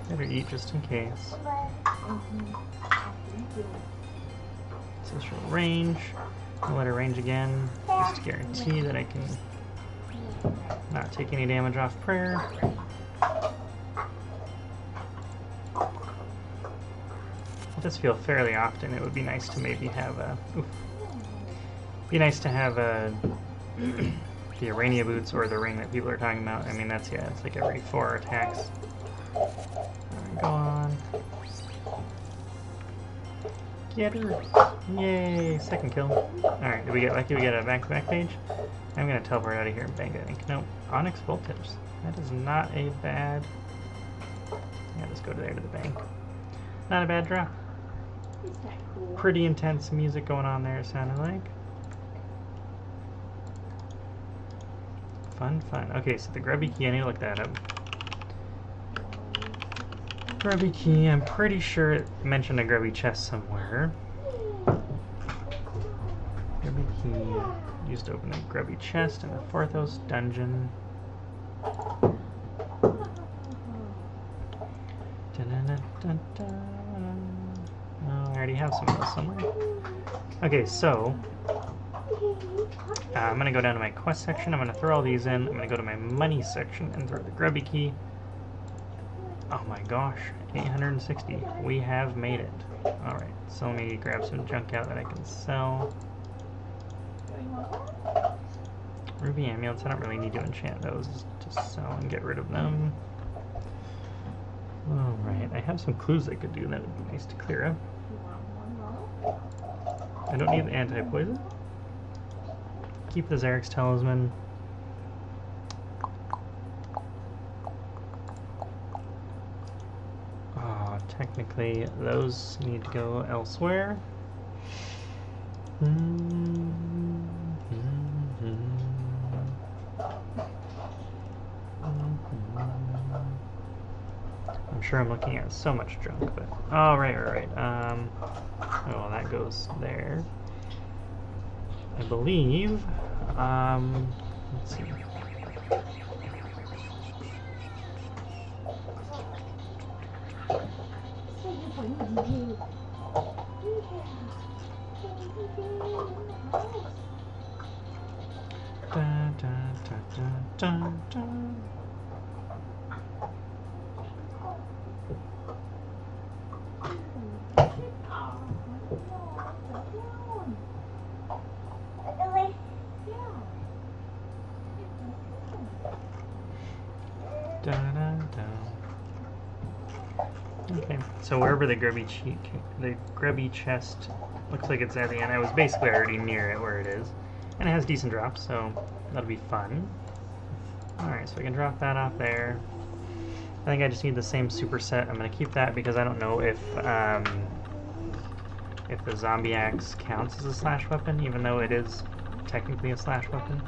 Better eat just in case. So she'll range. I'll let her range again, just to guarantee that I can not take any damage off prayer. It does feel fairly often. It would be nice to maybe have a... Oof. Be nice to have a... the Arania boots or the ring that people are talking about. I mean, that's, yeah, it's like every 4 attacks. Go on. Get her. Yay, second kill. Alright, did we get lucky? We get a back-to-back page? I'm gonna teleport out of here and bank, I think. Nope. Onyx Voltage. That is not a bad... Yeah, let's go there to the bank. Not a bad draw. Isn't that cool? Pretty intense music going on there, it sounded like. Fun, fun. Okay, so the grubby key, I need to look that up. Grubby key, I'm pretty sure it mentioned a grubby chest somewhere. Grubby key, used to open a grubby chest in the Forthos dungeon. Oh, I already have some of those somewhere. Okay, so I'm gonna go down to my quest section. I'm gonna throw all these in. I'm gonna go to my money section and throw the grubby key. Oh my gosh, 860. We have made it. Alright, so let me grab some junk out that I can sell. Ruby amulets, I don't really need to enchant those. Just sell and get rid of them. Alright, I have some clues I could do that would be nice to clear up. I don't need the anti-poison. Keep the Zarek's Talisman. Technically, those need to go elsewhere. I'm sure I'm looking at so much junk, but... Oh, right. Oh, well, that goes there. I believe Let's see. Dun, dun, dun, dun, dun, dun. Dun, dun, dun. Okay, so wherever the grubby chest looks like it's at the end, I was basically already near it where it is. And it has decent drops, so that'll be fun. Alright, so I can drop that off there. I think I just need the same superset. I'm going to keep that because I don't know if the zombie axe counts as a slash weapon, even though it is technically a slash weapon.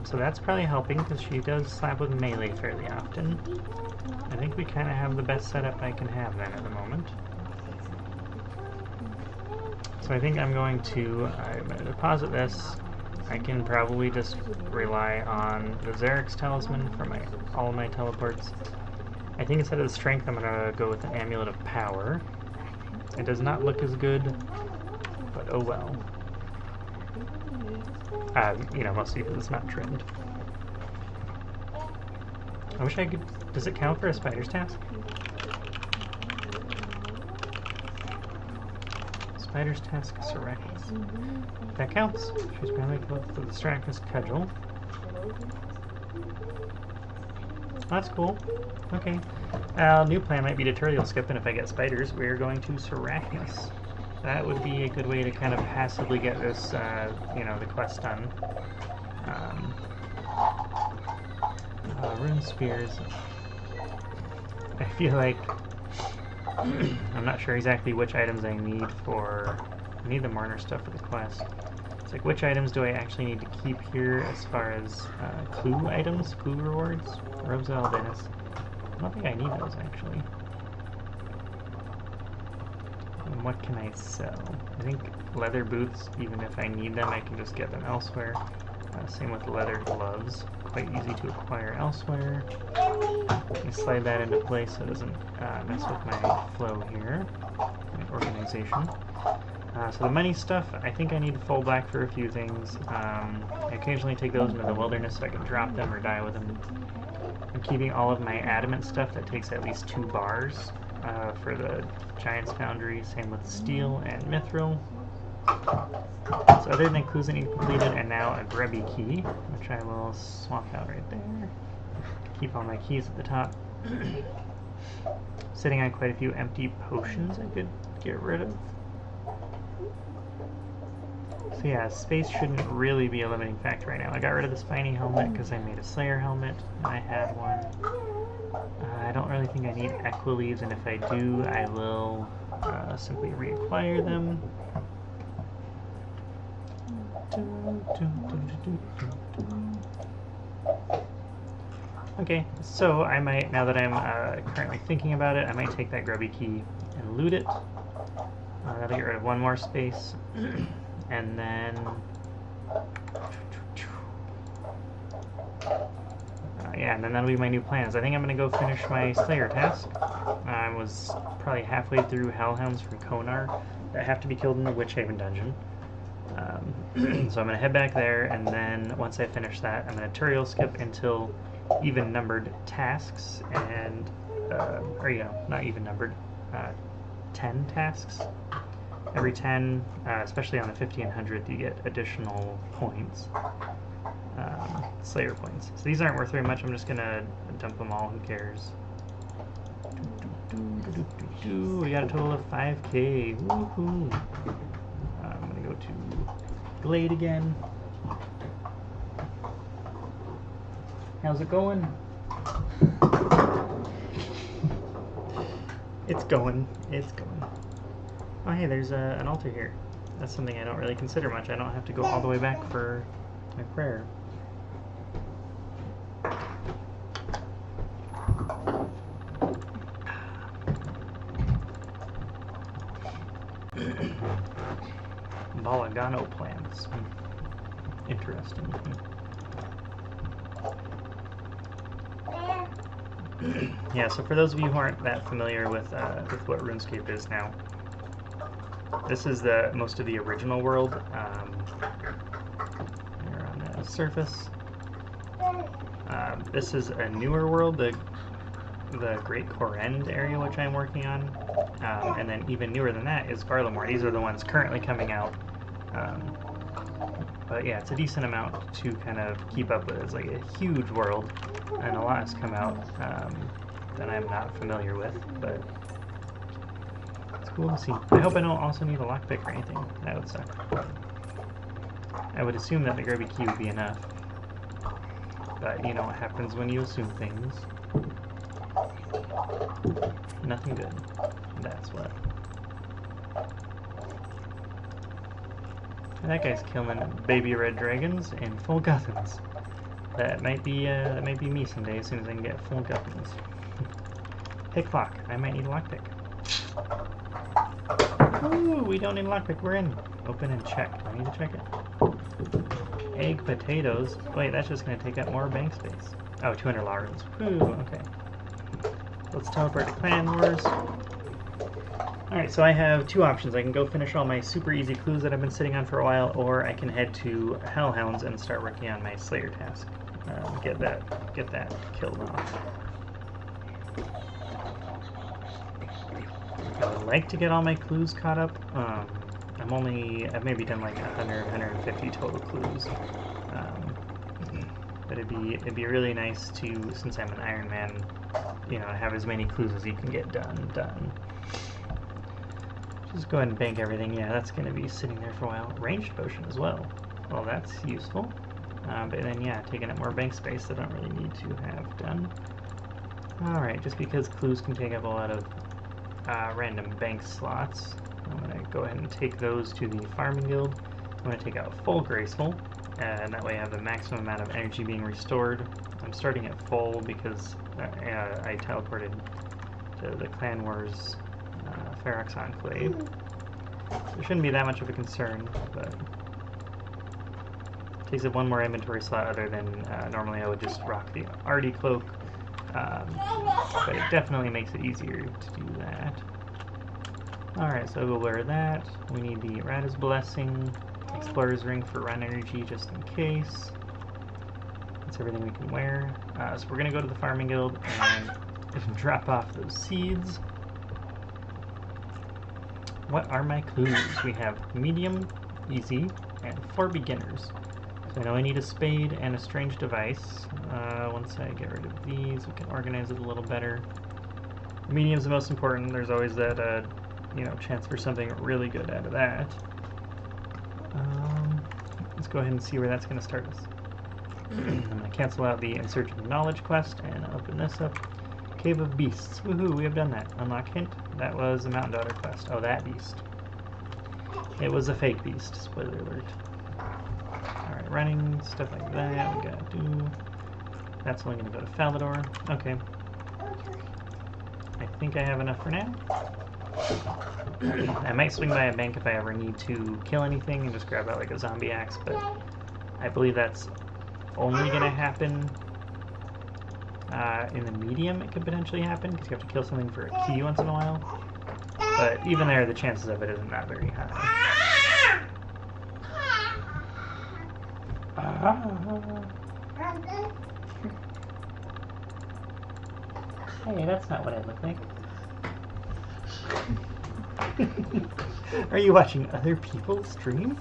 So that's probably helping because she does slap with melee fairly often. I think we kind of have the best setup I can have then at the moment. So I think I'm going to deposit this. I can probably just rely on the Xeric's talisman for all of my teleports. I think instead of the strength, I'm going to go with an amulet of power. It does not look as good, but oh well. You know, mostly because it's not trimmed. I wish I could... Does it count for a spider's task? Spider's task, Syracuse. That counts. She's probably close to the Syracuse cudgel. That's cool. Okay. New plan might be to turtle skip, and if I get spiders, we're going to Syracuse. That would be a good way to kind of passively get this, you know, the quest done. Rune spears. I feel like I'm not sure exactly which items I need for... I need the Marner stuff for the quest. It's like, which items do I actually need to keep here as far as clue items, clue rewards? Robes of Albinus. I don't think I need those, actually. And what can I sell? I think leather boots, even if I need them, I can just get them elsewhere. Same with leather gloves. Quite easy to acquire elsewhere. Let me slide that into place so it doesn't mess with my flow here, my organization. So the money stuff, I think I need to fall back for a few things. I occasionally take those into the wilderness so I can drop them or die with them. I'm keeping all of my adamant stuff that takes at least 2 bars for the Giant's Foundry, same with steel and mithril. So other than clues that need completed, and now a grubby key, which I will swap out right there. Keep all my keys at the top. Sitting on quite a few empty potions I could get rid of. So yeah, space shouldn't really be a limiting factor right now. I got rid of the spiny helmet because I made a Slayer helmet, and I had one. I don't really think I need Equileaves, and if I do, I will simply reacquire them. Okay, so I might, now that I'm currently thinking about it, I might take that grubby key and loot it. That'll get rid of one more space. And then... yeah, and then that'll be my new plans. I think I'm going to go finish my Slayer task. I was probably halfway through Hellhounds from Konar that have to be killed in the Witch Haven dungeon. So I'm going to head back there, and then once I finish that, I'm going to tutorial skip until even-numbered tasks, and, or, you know, not even-numbered, 10 tasks. Every 10, especially on the 50 and 100th, you get additional points, Slayer points. So these aren't worth very much, I'm just going to dump them all, who cares. We got a total of 5k, woohoo! I'm going to go to Glade again. How's it going? It's going. It's going. Oh hey, there's an altar here. That's something I don't really consider much. I don't have to go all the way back for my prayer. Balagano plants. Interesting. Yeah, so for those of you who aren't that familiar with what RuneScape is now, this is most of the original world. Here on the surface. This is a newer world, the Great Corend area, which I'm working on, and then even newer than that is Garlemore. These are the ones currently coming out. But yeah, it's a decent amount to kind of keep up with. It's like a huge world, and a lot has come out that I'm not familiar with, but it's cool to see. I hope I don't also need a lockpick or anything. That would suck. I would assume that the Grubby Key would be enough, but you know what happens when you assume things. Nothing good. That's what. That guy's killing baby red dragons in full guthans. That might be me someday as soon as I can get full guthans. Pick lock. I might need a lockpick. Ooh, we don't need a lockpick. We're in. Open and check. Do I need to check it? Egg potatoes. Wait, that's just going to take up more bank space. Oh, 200 lards. Whew, okay. Let's teleport to Clan Wars. Alright, so I have two options. I can go finish all my super easy clues that I've been sitting on for a while, or I can head to Hellhounds and start working on my Slayer task. Get that killed off. I would like to get all my clues caught up. I've maybe done like 100, 150 total clues. But it'd be really nice to, since I'm an Iron Man, you know, have as many clues as you can get done. Just go ahead and bank everything. Yeah, that's going to be sitting there for a while. Ranged potion as well. Well, that's useful. But then, yeah, taking up more bank space that I don't really need to have done. Alright, just because clues can take up a lot of random bank slots, I'm going to go ahead and take those to the Farming Guild. I'm going to take out full Graceful, and that way I have the maximum amount of energy being restored. I'm starting at full because I teleported to the Clan Wars Ferox Enclave. There shouldn't be that much of a concern, but it takes up one more inventory slot other than normally I would just rock the Artie Cloak, but it definitely makes it easier to do that. Alright, so we'll wear that. We need the Rada's Blessing, Explorer's Ring for run energy just in case. That's everything we can wear. So we're going to go to the Farming Guild and drop off those seeds. What are my clues? We have medium, easy, and for beginners. So I know I need a spade and a strange device. Once I get rid of these, we can organize it a little better. Medium is the most important. There's always that, you know, chance for something really good out of that. Let's go ahead and see where that's going to start us. I'm going to cancel out the In Search of Knowledge quest and open this up. Cave of Beasts. Woohoo, we have done that. Unlock hint. That was a Mountain Daughter quest. Oh, that beast. It was a fake beast. Spoiler alert. Alright, running, stuff like that. We gotta do. That's only gonna go to Falador. Okay. I think I have enough for now. I might swing by a bank if I ever need to kill anything and just grab out like a zombie axe, but I believe that's only gonna happen in the medium. It could potentially happen because you have to kill something for a key once in a while, but even there the chances of it isn't that very high. Hey, that's not what I look like. Are you watching other people stream?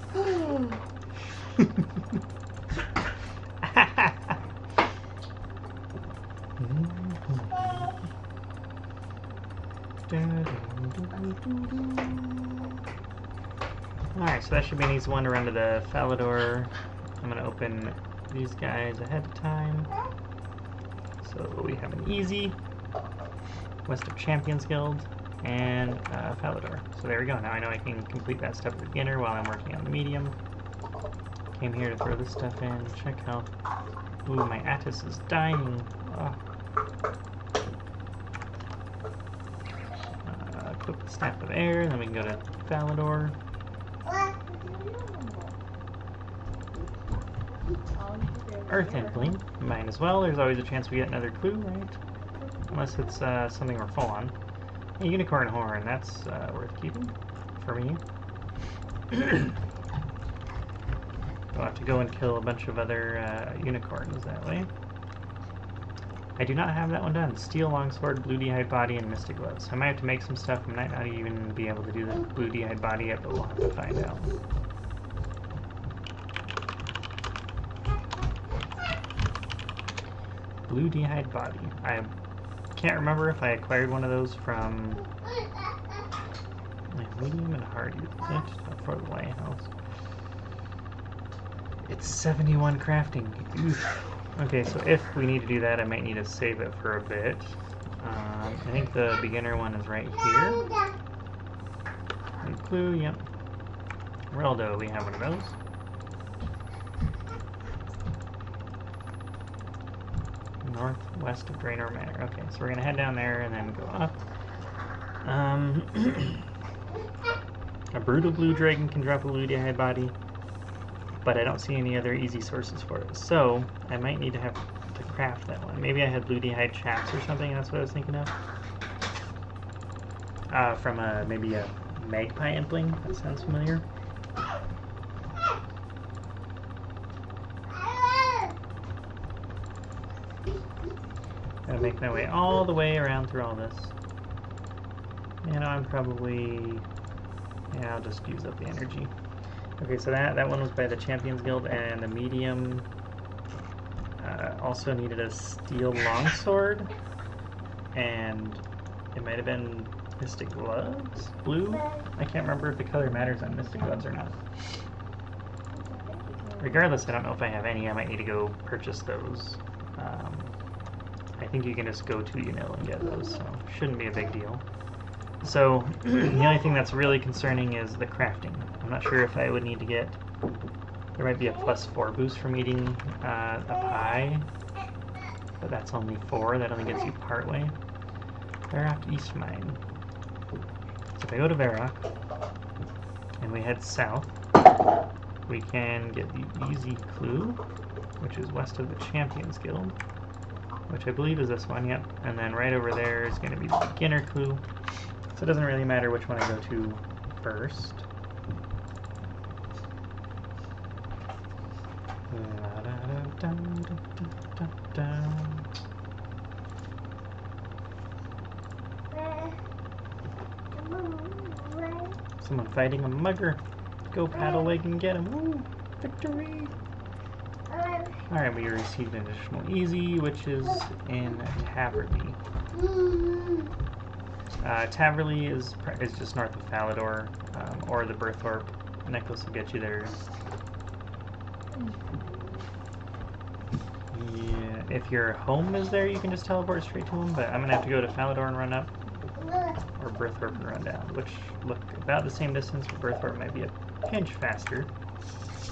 Alright, so that should be an easy one to run to the Falador. I'm going to open these guys ahead of time. So we have an easy, West of Champions Guild, and Falador. So there we go. Now I know I can complete that step with beginner while I'm working on the medium. Came here to throw this stuff in, check health. Ooh, my Attis is dying. Oh. Equip the Staff of Air, then we can go to Falador. Earth Impling. Might as well. There's always a chance we get another clue, right? Unless it's something we're full on. A unicorn horn. That's worth keeping for me. We'll have to go and kill a bunch of other unicorns that way. I do not have that one done. Steel Longsword, Blue D'hide Body, and Mystic Gloves. I might have to make some stuff. I might not even be able to do the Blue D'hide Body yet, but we'll have to find out. Blue D'hide Body. I can't remember if I acquired one of those from medium and hard for the lighthouse. It's 71 crafting. Oof. Okay, so if we need to do that, I might need to save it for a bit. I think the beginner one is right here. And clue, yep. Reldo, we have one of those. Northwest of Draenor Manor. Okay, so we're going to head down there and then go up. A Brutal Blue Dragon can drop a Blue D'hide Body, but I don't see any other easy sources for it. So I might need to have to craft that one. Maybe I had Blue D'hide Chaps or something. That's what I was thinking of. From maybe a Magpie Impling. That sounds familiar. Gotta make my way all the way around through all this. You know, I'm probably... Yeah, I'll just use up the energy. Okay, so that one was by the Champions Guild, and the medium also needed a steel longsword, and it might have been Mystic Gloves? Blue? I can't remember if the color matters on Mystic Gloves or not. Regardless, I don't know if I have any. I might need to go purchase those. I think you can just go to Unil and get those, so shouldn't be a big deal. So, the only thing that's really concerning is the crafting. I'm not sure if I would need to get... There might be a +4 boost from eating a pie, but that's only 4. That only gets you partway. Varrock East Mine. So if I go to Varrock, and we head south, we can get the easy clue, which is west of the Champions Guild, which I believe is this one, yep. And then right over there is going to be the beginner clue. So it doesn't really matter which one I go to first. Someone fighting a mugger. Go paddle leg and get him. Woo! Victory! Alright, we received an additional easy, which is in Taverley. Taverley is just north of Falador, or the Berthorpe necklace will get you there. Yeah, if your home is there, you can just teleport straight to him, but I'm going to have to go to Falador and run up, or Berthorpe and run down, which look about the same distance, but Berthorpe might be a pinch faster.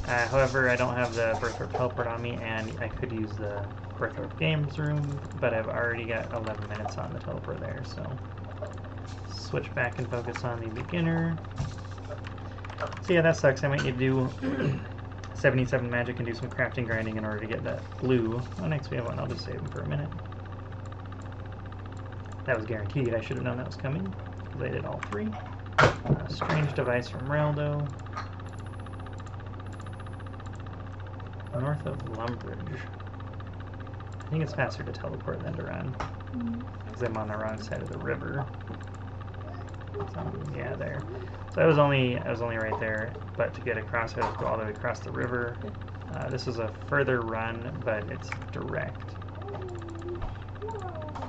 However, I don't have the Berthorpe teleport on me, and I could use the Berthorpe Games Room, but I've already got 11 minutes on the teleport there, so switch back and focus on the beginner. So yeah, that sucks. I might need to do 77 magic and do some crafting grinding in order to get that blue. Oh, next we have one. I'll just save him for a minute. That was guaranteed. I should have known that was coming, because I did all 3. Strange device from Reldo. North of Lumbridge. I think it's faster to teleport than to run, because I'm on the wrong side of the river. So, yeah, there. So I was only right there, but to get across, I have to go all the way across the river. This is a further run, but it's direct.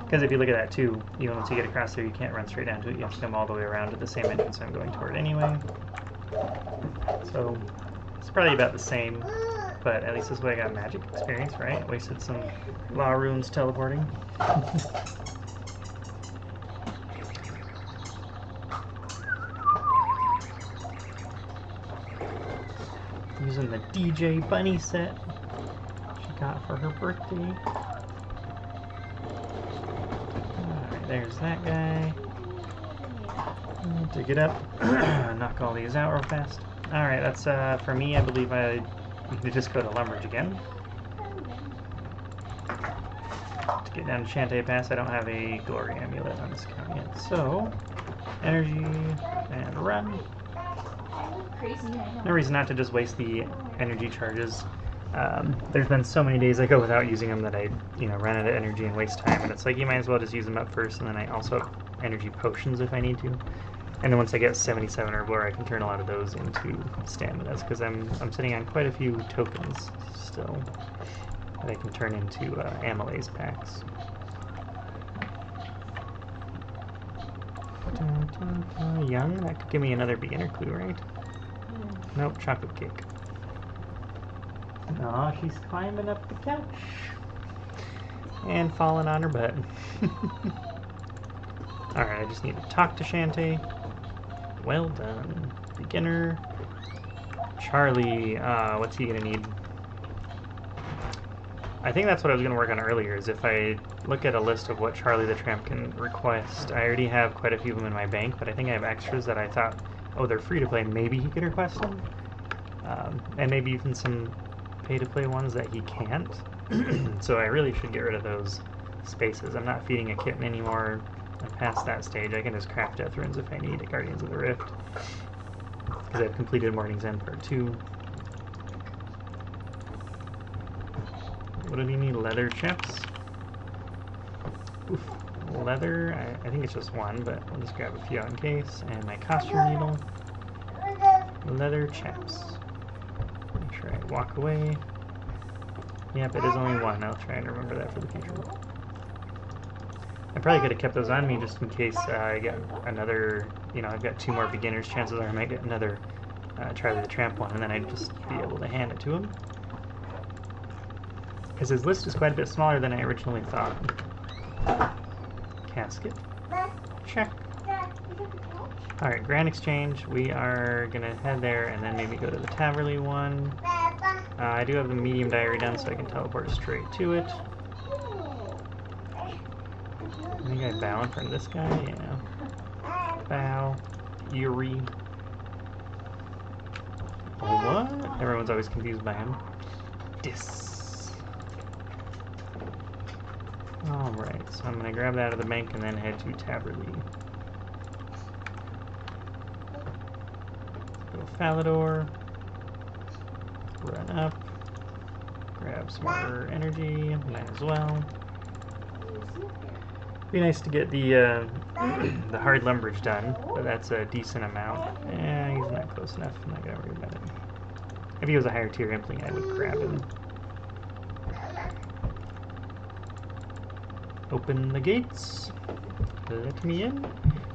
Because if you look at that too, even once you get across there, you can't run straight down to it. You have to come all the way around to the same entrance I'm going toward anyway. So it's probably about the same. But at least this way I got magic experience, right? Wasted some law runes teleporting. Using the DJ Bunny set she got for her birthday. Alright, there's that guy. Dig it up. Knock all these out real fast. Alright, that's for me. I believe I need to just go to Lumbridge again. To get down to Shantae Pass, I don't have a Glory Amulet on this account yet. So, energy and run. Crazy, I know. No reason not to just waste the energy charges. There's been so many days I go without using them that I, run out of energy and waste time. And it's like you might as well just use them up first, and then I also have energy potions if I need to. And then once I get 77 Herblore, I can turn a lot of those into staminas, because I'm sitting on quite a few tokens still that I can turn into amylase packs. Young, that could give me another beginner clue, right? Nope, chocolate cake. Aw, she's climbing up the couch. And falling on her butt. Alright, I just need to talk to Shantae. Well done. Beginner. Charlie, what's he gonna need? I think that's what I was gonna work on earlier, is if I look at a list of what Charlie the Tramp can request. I already have quite a few of them in my bank, but I think I have extras that I thought, oh, they're free to play, maybe he could request them. And maybe even some pay-to-play ones that he can't. So I really should get rid of those spaces. I'm not feeding a kitten anymore. I'm past that stage. I can just craft Death Runes if I need at Guardians of the Rift. Because I've completed Morning's End Part 2. What do you need? Leather chaps? Oof. Leather, I think it's just one, but we'll just grab a few out in case. And my costume needle. Leather chaps. Make sure I walk away. Yep, it is only one. I'll try and remember that for the future. I probably could have kept those on me just in case I get another, I've got 2 more beginners. Chances are I might get another Charlie the Tramp one, and then I'd just be able to hand it to him. Because his list is quite a bit smaller than I originally thought. Casket. Check. Alright, Grand Exchange. We are going to head there and then maybe go to the Taverley one. I do have the medium diary done, so I can teleport straight to it. I think I bow in front of this guy, yeah. Bow. Yuri. What? Everyone's always confused by him. Dis. Alright, so I'm going to grab that out of the bank and then head to Taverley. Go Falador. Run up. Grab some more energy. Might as well. Be nice to get the the hard Lumbridge done, but that's a decent amount. He's not close enough. I'm not gonna worry about it. If he was a higher tier Impling, I would grab him. Open the gates. Let me in.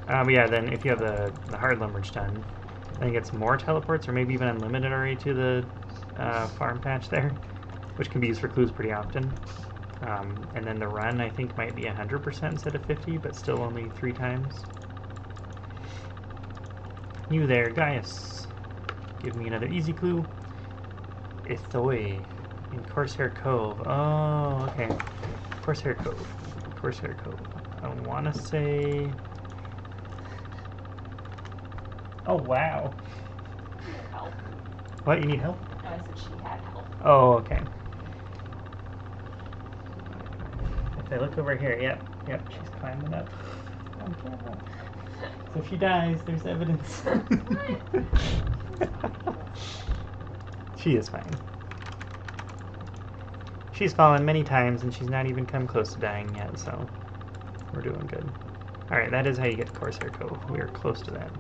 But yeah, then if you have the hard Lumbridge done, I think it's more teleports, or maybe even unlimited already to the farm patch there, which can be used for clues pretty often. And then the run, I think, might be 100% instead of 50, but still only 3 times. You there, Gaius. Give me another easy clue. Ithoi in Corsair Cove. Oh, okay. Corsair Cove. Corsair Cove. I want to say... Oh, wow. Help. What, you need help? No, I said she had help. Oh, okay. If I look over here, yep, she's climbing up on camera. So if she dies, there's evidence. She is fine. She's fallen many times and she's not even come close to dying yet, so we're doing good. Alright, that is how you get to Corsair Cove. We are close to that.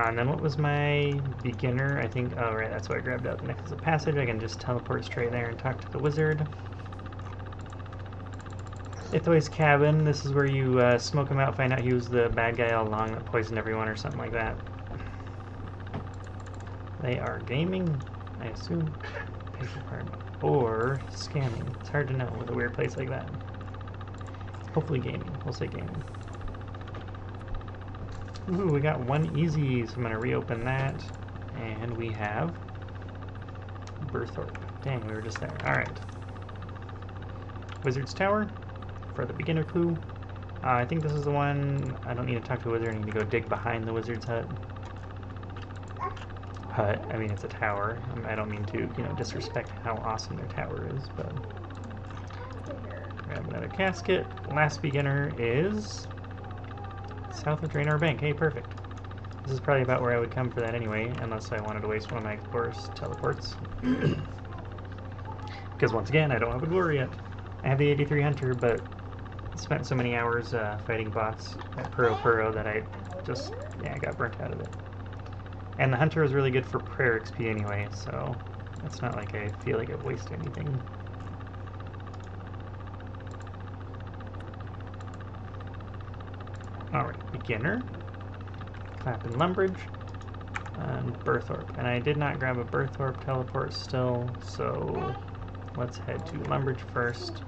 And then what was my beginner? I think, oh right, that's what I grabbed out the Necklace of Passage. I can just teleport straight there and talk to the wizard. Ithoi's cabin. This is where you smoke him out, find out he was the bad guy all along that poisoned everyone or something like that. They are gaming, I assume. Paper card. Or scamming. It's hard to know with a weird place like that. Hopefully gaming. We'll say gaming. Ooh, we got one easy, so I'm going to reopen that. And we have Berthorpe. Dang, we were just there. Alright. Wizard's Tower. for the beginner clue. I think this is the one. I don't need to talk to a wizard. I need to go dig behind the wizard's hut. I mean, it's a tower. I don't mean to, you know, disrespect how awesome their tower is, but... Grab another casket. Last beginner is... south of Draenor Bank. Hey, perfect. This is probably about where I would come for that anyway, unless I wanted to waste one of my explorer's teleports. Because once again, I don't have a glory yet. I have the 83 Hunter, but spent so many hours fighting boss at Puro that I just, yeah, I got burnt out of it. And the Hunter is really good for prayer XP anyway, so it's not like I feel like I've wasted anything. Alright, beginner, Clapham Lumbridge, and Berthorpe. And I did not grab a Berthorpe teleport still, so let's head to Lumbridge first.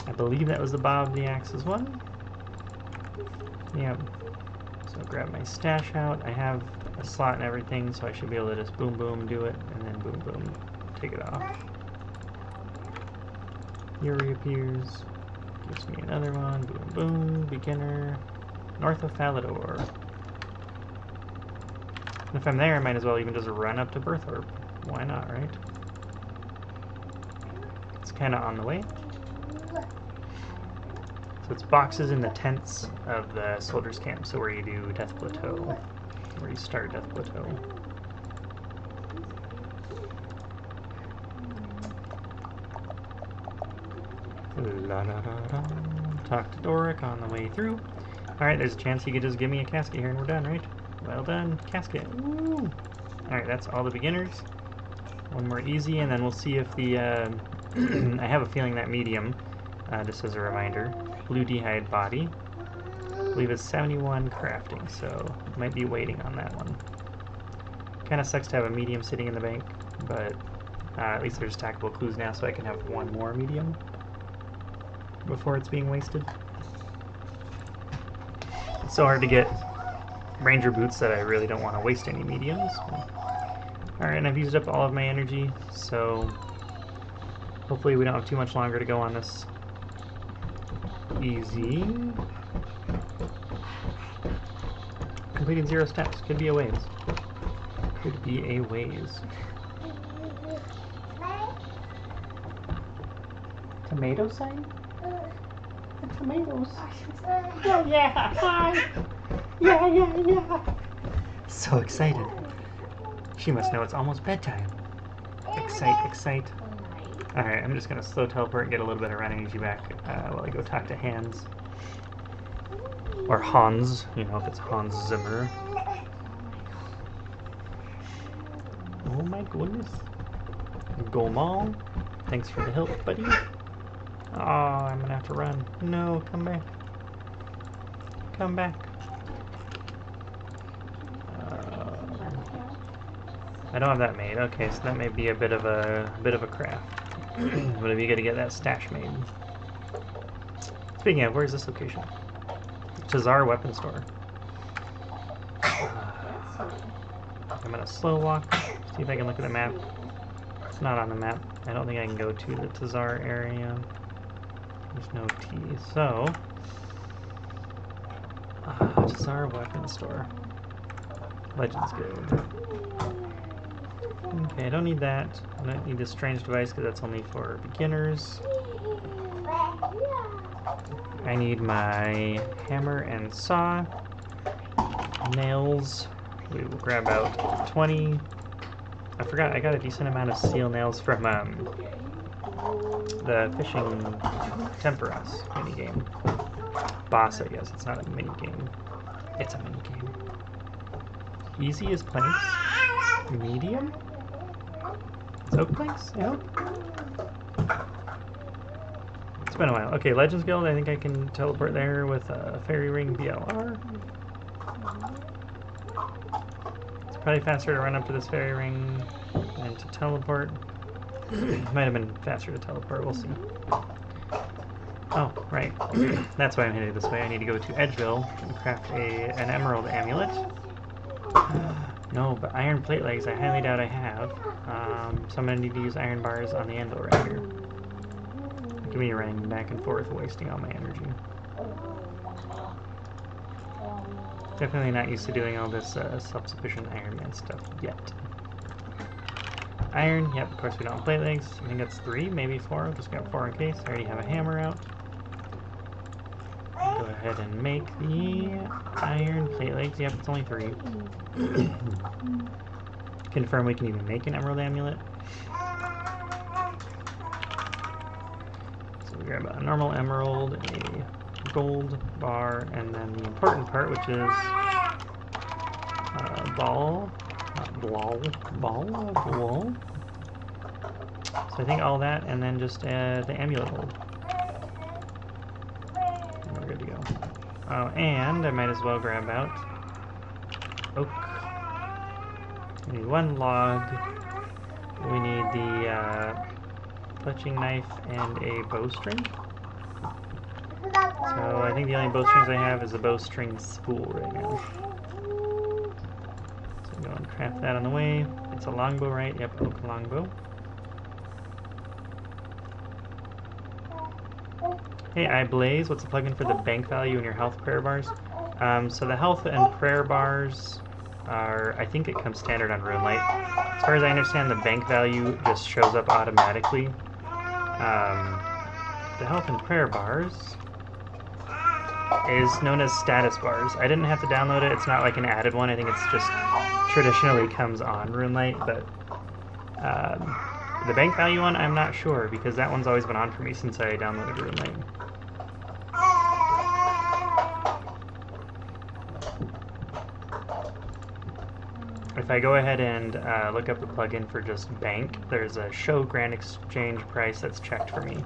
I believe that was the Bob the Axes one. Yep. So grab my stash out. I have a slot and everything, so I should be able to just boom boom do it, and then boom boom take it off. Here reappears. Gives me another one. Boom boom. Beginner. North of Falador. And if I'm there, I might as well even just run up to Berthorpe. Why not, right? It's kind of on the way. So it's boxes in the tents of the soldiers' camp, so where you do Death Plateau, where you start Death Plateau. La da da da. Talk to Doric on the way through. Alright, there's a chance he could just give me a casket here and we're done, right? Well done, casket. Woo! Alright, that's all the beginners. One more easy, and then we'll see if the, I have a feeling that medium, just as a reminder, blue d'hide body, I believe it's 71 crafting, so might be waiting on that one. Kind of sucks to have a medium sitting in the bank, but at least there's stackable clues now, so I can have one more medium before it's being wasted. It's so hard to get ranger boots that I really don't want to waste any mediums. Alright, and I've used up all of my energy, so hopefully we don't have too much longer to go on this. Easy. Completing 0 steps. Could be a ways. Could be a ways. Tomato sign? The tomatoes. Oh yeah! Hi! Yeah! So excited. She must know it's almost bedtime. Excite. Alright, I'm just gonna slow teleport and get a little bit of run energy back while I go talk to Hans. Or Hans, you know, if it's Hans Zimmer. Oh my goodness. Gomal, thanks for the help, buddy. Oh, I'm gonna have to run. No, come back. Come back. I don't have that made. Okay, so that may be a bit of a craft. But if you gotta get that stash made. Speaking of, where's this location? Tazar Weapon Store. I'm gonna slow walk, see if I can look at the map. It's not on the map. I don't think I can go to the Tazar area. There's no T, so... Tazar Weapon Store. Legends Guild. Okay, I don't need that. I don't need this strange device because that's only for beginners. I need my hammer and saw. Nails. We will grab out 20. I forgot I got a decent amount of steel nails from the fishing Temperas minigame. Boss, I guess. It's not a minigame. It's a minigame. Easy is planks. Medium? Is oak planks? I hope. It's been a while. Okay, Legends Guild, I think I can teleport there with a Fairy Ring BLR. It's probably faster to run up to this Fairy Ring than to teleport. Might have been faster to teleport, we'll see. Oh, right. That's why I'm headed this way. I need to go to Edgeville and craft an Emerald Amulet. No, but iron plate legs I highly doubt I have. So I'm going to need to use iron bars on the anvil right here. Look at me running back and forth, wasting all my energy. Definitely not used to doing all this self-sufficient Iron Man stuff yet. Iron, yep, of course we don't have plate legs. I think that's 3, maybe 4. Just got 4 in case. I already have a hammer out. Go ahead and make the iron plate legs. Yep, it's only 3. Confirm we can even make an emerald amulet. So we grab a normal emerald, a gold bar, and then the important part, which is ball. So I think all that, and then just the amulet mold. And we're good to go. Oh, and I might as well grab out oak. We need 1 log. We need the fletching knife and a bowstring. So I think the only bowstrings I have is a bowstring spool right now. So go and craft that on the way. It's a longbow, right? Yep, oak longbow. Hey, iBlaze, what's the plugin for the bank value in your health prayer bars? So the health and prayer bars are, I think it comes standard on RuneLite. As far as I understand, the bank value just shows up automatically. The health and prayer bars is known as status bars. I didn't have to download it. It's not like an added one. I think it's just traditionally comes on RuneLite, but the bank value one, I'm not sure, because that one's always been on for me since I downloaded RuneLite. If I go ahead and look up the plugin for just bank, there's a show grand exchange price that's checked for me.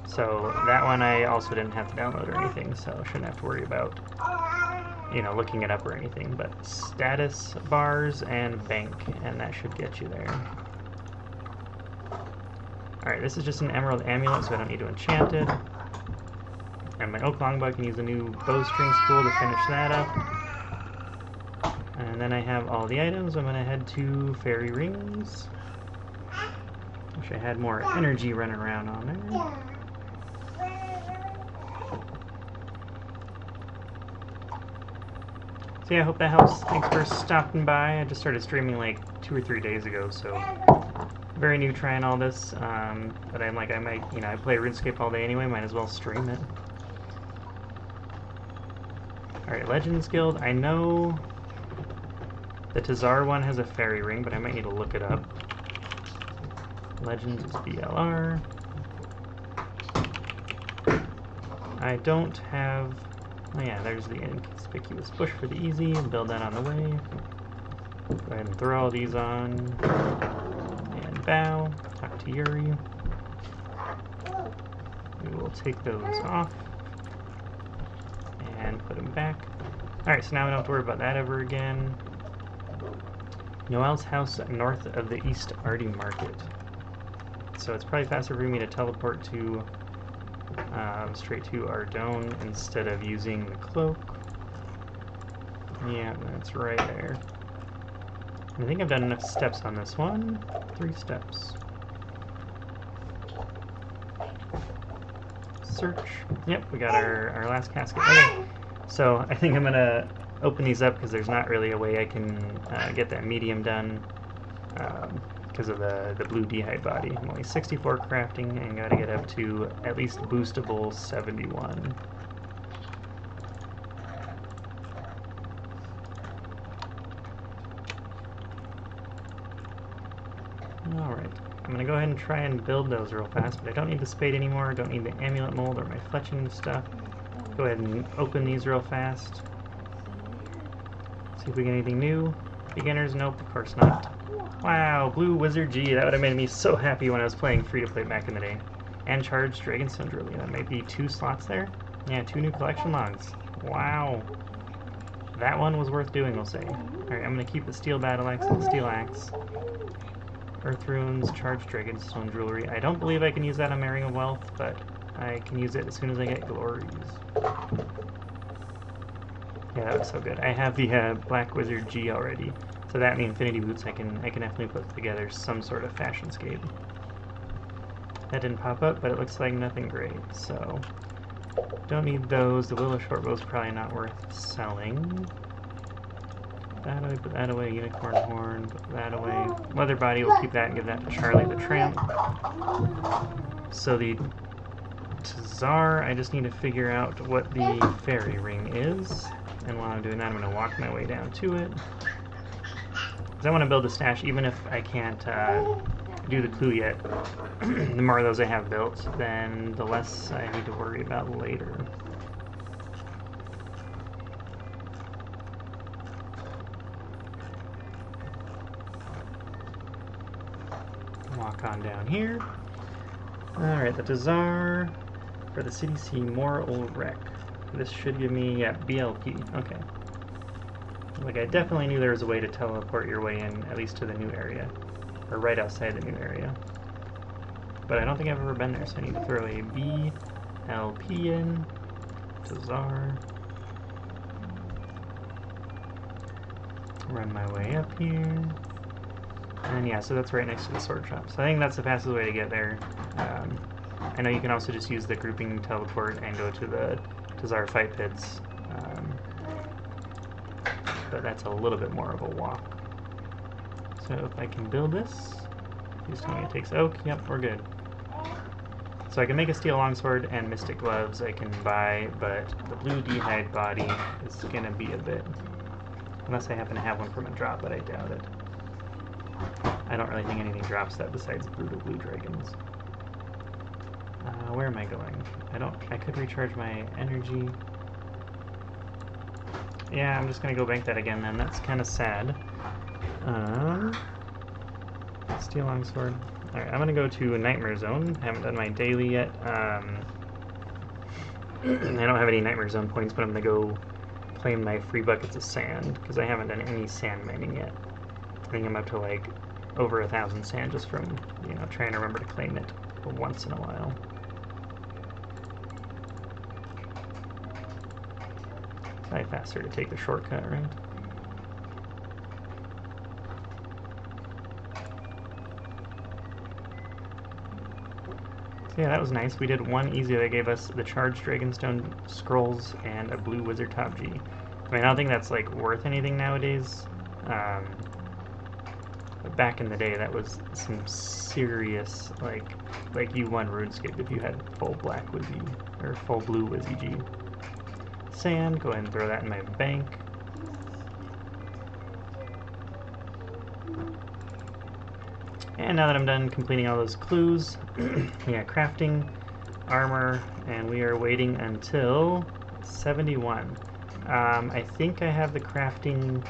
So that one I also didn't have to download or anything, so I shouldn't have to worry about, you know, looking it up or anything. But status bars and bank, and that should get you there. Alright, this is just an emerald amulet, so I don't need to enchant it. And my oak longbow, I can use a new bowstring spool to finish that up. And then I have all the items. I'm going to head to fairy rings. Wish I had more energy running around on there. So yeah, I hope that helps. Thanks for stopping by. I just started streaming like 2 or 3 days ago, so very new trying all this. But I'm like, I might, you know, I play RuneScape all day anyway, might as well stream it. Alright, Legends Guild. I know the Tazar one has a fairy ring, but I might need to look it up. Legends is BLR. I don't have... Oh yeah, there's the inconspicuous bush for the easy, and build that on the way. Go ahead and throw all these on. And bow. Talk to Yuri. We will take those off. And put them back. Alright, so now we don't have to worry about that ever again. Noel's house north of the East Arty Market. So it's probably faster for me to teleport to straight to Ardone instead of using the cloak. Yeah, that's right there. I think I've done enough steps on this one. 3 steps. Search. Yep, we got our last casket. Okay, so I think I'm going to open these up because there's not really a way I can get that medium done because of the blue dehyde body. I'm only 64 crafting and got to get up to at least boostable 71. Alright, I'm going to go ahead and try and build those real fast, but I don't need the spade anymore, I don't need the amulet mold or my fletching stuff. Go ahead and open these real fast. See if we get anything new. Beginners? Nope, of course not. Wow, Blue Wizard G, that would have made me so happy when I was playing free-to-play back in the day. And charged Dragonstone Drilly, that might be 2 slots there? Yeah, 2 new collection logs. Wow. That one was worth doing, we'll say. Alright, I'm going to keep the Steel Battle Axe and the Steel Axe. Earth Runes, Charged Dragonstone Jewelry. I don't believe I can use that on my Ring of Wealth, but I can use it as soon as I get Glories. Yeah, that was so good. I have the Black Wizard G already, so that and the Infinity Boots I can definitely put together some sort of fashionscape. That didn't pop up, but it looks like nothing great, so don't need those. The willow shortbow's probably not worth selling. Put that away, unicorn horn, put that away. Leather body, we'll keep that and give that to Charlie the Tramp. So the Tsar, I just need to figure out what the fairy ring is. And while I'm doing that, I'm going to walk my way down to it. Because I want to build a stash, even if I can't do the clue yet. The more of those I have built, then the less I need to worry about later. Walk on down here. Alright, the Tsar for the CDC Moral Wreck. This should give me, yeah, BLP. Okay. Like, I definitely knew there was a way to teleport your way in, at least to the new area. Or right outside the new area. But I don't think I've ever been there, so I need to throw a BLP in. Tsar. Run my way up here. And yeah, so that's right next to the sword shop. So I think that's the fastest way to get there. I know you can also just use the grouping teleport and go to the Tsar fight pits. But that's a little bit more of a walk. So if I can build this, please tell me it takes oak. Yep, we're good. So I can make a steel longsword and mystic gloves I can buy, but the blue d'hide body is gonna be a bit, unless I happen to have one from a drop, but I doubt it. I don't really think anything drops that besides brutal blue dragons. Where am I going? I could recharge my energy. Yeah, I'm just gonna go bank that again then. That's kind of sad. Steel longsword. Alright, I'm gonna go to Nightmare Zone. Haven't done my daily yet. I don't have any Nightmare Zone points, but I'm gonna go claim my free buckets of sand, because I haven't done any sand mining yet. I think I'm up to like over 1,000 sand just from, you know, trying to remember to claim it once in a while. It's probably faster to take the shortcut, right? So yeah, that was nice. We did one easy that gave us the charged Dragonstone scrolls and a blue wizard top G. I mean, I don't think that's like worth anything nowadays. But back in the day, that was some serious, like you won RuneScape if you had full black Wizzy, or full blue Wizzy G. Sand, go ahead and throw that in my bank. And now that I'm done completing all those clues, yeah, crafting, armor, and we are waiting until 71. I think I have the crafting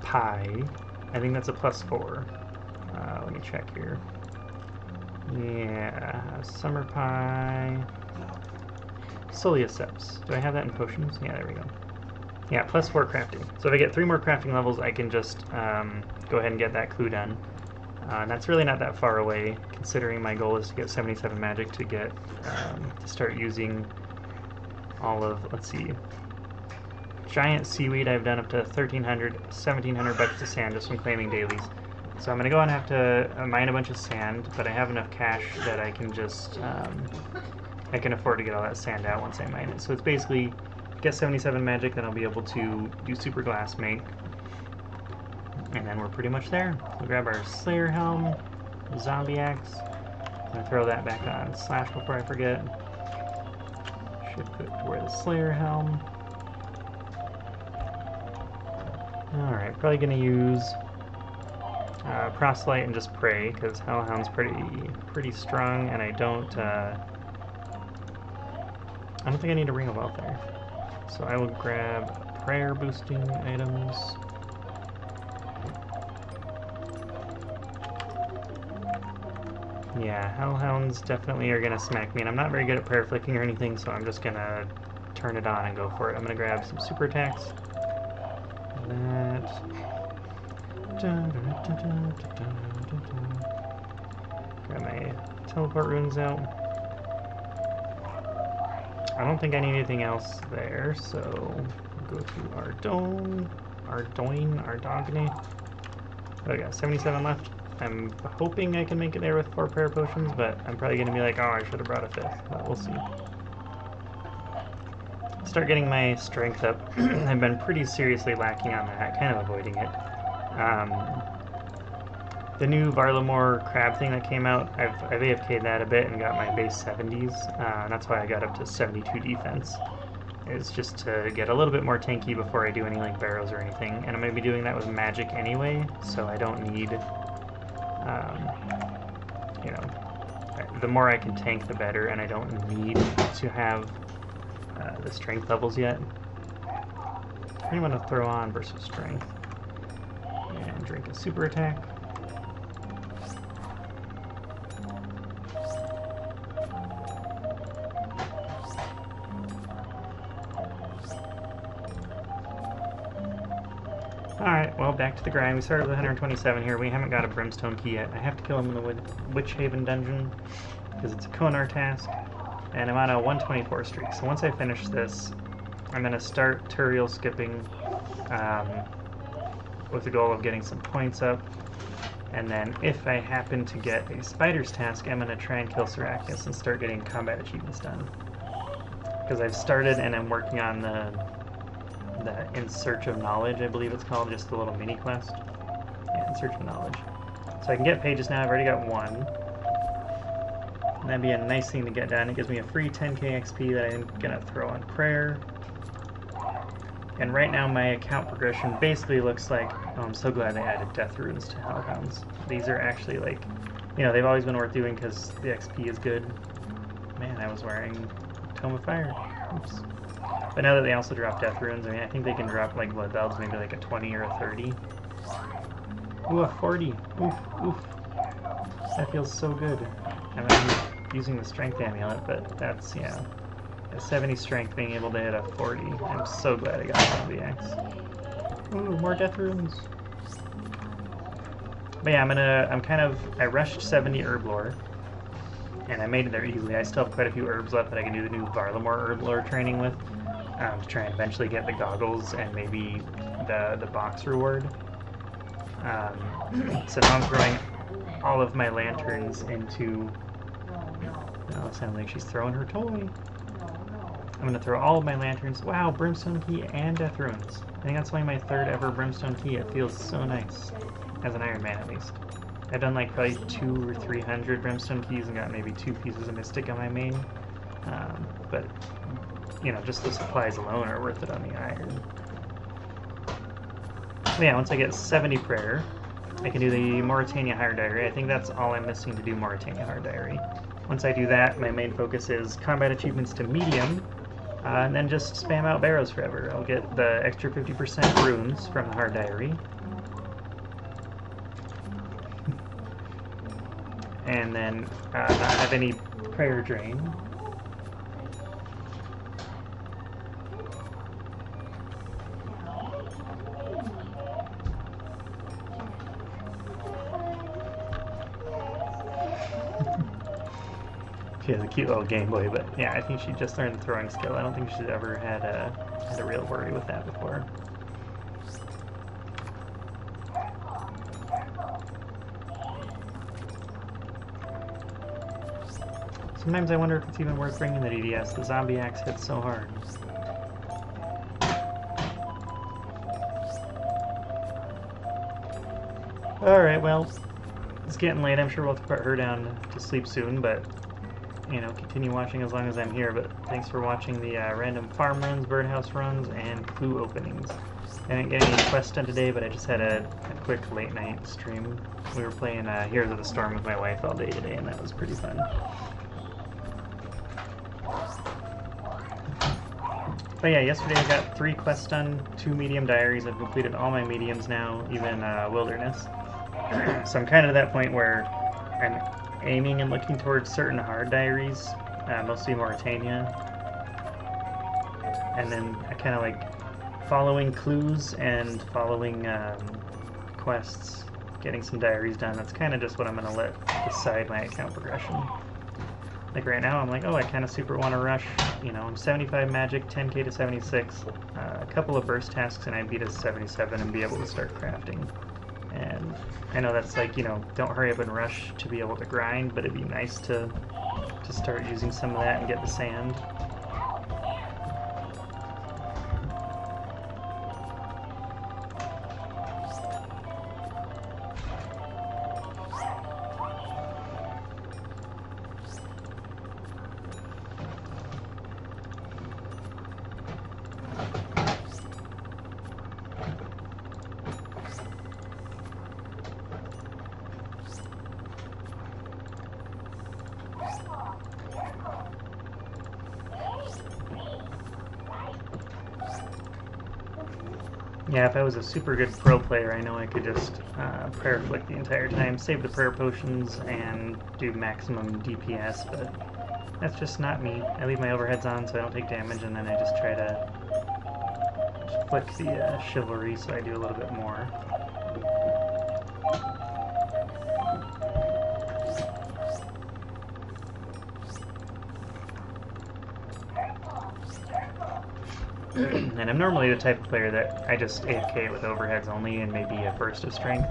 pie. I think that's a +4. Let me check here. Yeah, summer pie. Soliaceps. Do I have that in potions? Yeah, there we go. Yeah, +4 crafting. So if I get 3 more crafting levels, I can just go ahead and get that clue done. That's really not that far away, considering my goal is to get 77 magic to get to start using all of, let's see, giant seaweed. I've done up to 1,300, 1,700 buckets of sand just from claiming dailies. So I'm going to go and have to mine a bunch of sand, but I have enough cash that I can just, I can afford to get all that sand out once I mine it. So it's basically, get 77 magic, then I'll be able to do super glass make. And then we're pretty much there. We'll grab our Slayer helm, zombie axe. I'm going to throw that back on slash before I forget. Should wear the Slayer helm. Alright, probably going to use Proselyte and just pray, because Hellhound's pretty strong, and I don't think I need a Ring of Wealth there. So I will grab prayer boosting items. Yeah, Hellhounds definitely are going to smack me, and I'm not very good at prayer flicking or anything, so I'm just going to turn it on and go for it. I'm going to grab some super attacks. That. Grab my teleport runes out. I don't think I need anything else there, so we'll go to Ardogne. Oh, I got 77 left. I'm hoping I can make it there with 4 prayer potions, but I'm probably going to be like, oh, I should have brought a 5th, but we'll see. Start getting my strength up. I've been pretty seriously lacking on that, kind of avoiding it. The new Varlamore crab thing that came out, I've AFK'd that a bit and got my base 70s. That's why I got up to 72 defense. It's just to get a little bit more tanky before I do any like barrows or anything. And I'm going to be doing that with magic anyway, so I don't need, you know, the more I can tank the better, and I don't need to have the strength levels yet. I'm going to throw on versus strength and drink a super attack. Alright, well, back to the grind. We started with 127 here. We haven't got a Brimstone Key yet. I have to kill him in the Witch Haven dungeon because it's a Konar task, and I'm on a 124 streak. So once I finish this, I'm going to start Turiel skipping with the goal of getting some points up. And then if I happen to get a Spider's task, I'm going to try and kill Syracuse and start getting combat achievements done. Because I've started and I'm working on the In Search of Knowledge, I believe it's called, just the little mini quest. Yeah, In Search of Knowledge. So I can get pages now. I've already got 1. And that'd be a nice thing to get done. It gives me a free 10k XP that I'm going to throw on prayer. And right now my account progression basically looks like, oh, I'm so glad they added Death Runes to Hellhounds. These are actually like, you know, they've always been worth doing because the XP is good. Man, I was wearing Tome of Fire. Oops. But now that they also drop Death Runes, I mean, I think they can drop like Blood Bells, maybe like a 20 or a 30. Ooh, a 40. Oof, oof. That feels so good. And I'm using the Strength Amulet, but that's, yeah. A 70 Strength being able to hit a 40. I'm so glad I got the axe. Ooh, more Death Runes. But yeah, I rushed 70 Herb Lore. And I made it there easily. I still have quite a few herbs left that I can do the new Varlamore Herb Lore training with. To try and eventually get the goggles and maybe the box reward. So now I'm throwing all of my lanterns into... Oh, it sounds like she's throwing her toy. I'm going to throw all of my lanterns. Wow, Brimstone Key and Death Runes. I think that's only my 3rd ever Brimstone Key. It feels so nice. As an Iron Man, at least. I've done like probably 200 or 300 Brimstone Keys and got maybe 2 pieces of Mystic on my main. But, you know, just the supplies alone are worth it on the Iron. So yeah, once I get 70 Prayer, I can do the Mauritania Hard Diary. I think that's all I'm missing to do Mauritania Hard Diary. Once I do that, my main focus is combat achievements to medium, and then just spam out barrows forever. I'll get the extra 50% runes from the Hard Diary. And then not have any prayer drain. She has a cute little Game Boy, but yeah, I think she just learned the throwing skill. I don't think she's ever had a real worry with that before. Sometimes I wonder if it's even worth bringing the DDS. The zombie axe hits so hard. Alright, well, it's getting late. I'm sure we'll have to put her down to sleep soon, but, you know, continue watching as long as I'm here. But thanks for watching the random farm runs, birdhouse runs, and clue openings. I didn't get any quests done today, but I just had a quick late night stream. We were playing Heroes of the Storm with my wife all day today, and that was pretty fun. But yeah, yesterday I got 3 quests done, 2 medium diaries. I've completed all my mediums now, even Wilderness. So I'm kind of at that point where I'm aiming and looking towards certain hard diaries, mostly Mauritania. And then I kind of like following clues and following quests, getting some diaries done. That's kind of just what I'm going to let decide my account progression. Like right now, I'm like, oh, I kind of super want to rush. You know, I'm 75 magic, 10k to 76, a couple of burst tasks, and I'd beat a 77 and be able to start crafting. And I know that's like, you know, don't hurry up and rush to be able to grind, but it'd be nice to start using some of that and get the sand. Yeah, if I was a super good pro player, I know I could just prayer flick the entire time, save the prayer potions, and do maximum DPS, but that's just not me. I leave my overheads on so I don't take damage, and then I just try to flick the chivalry so I do a little bit more. And I'm normally the type of player that I just AFK with overheads only and maybe a burst of strength.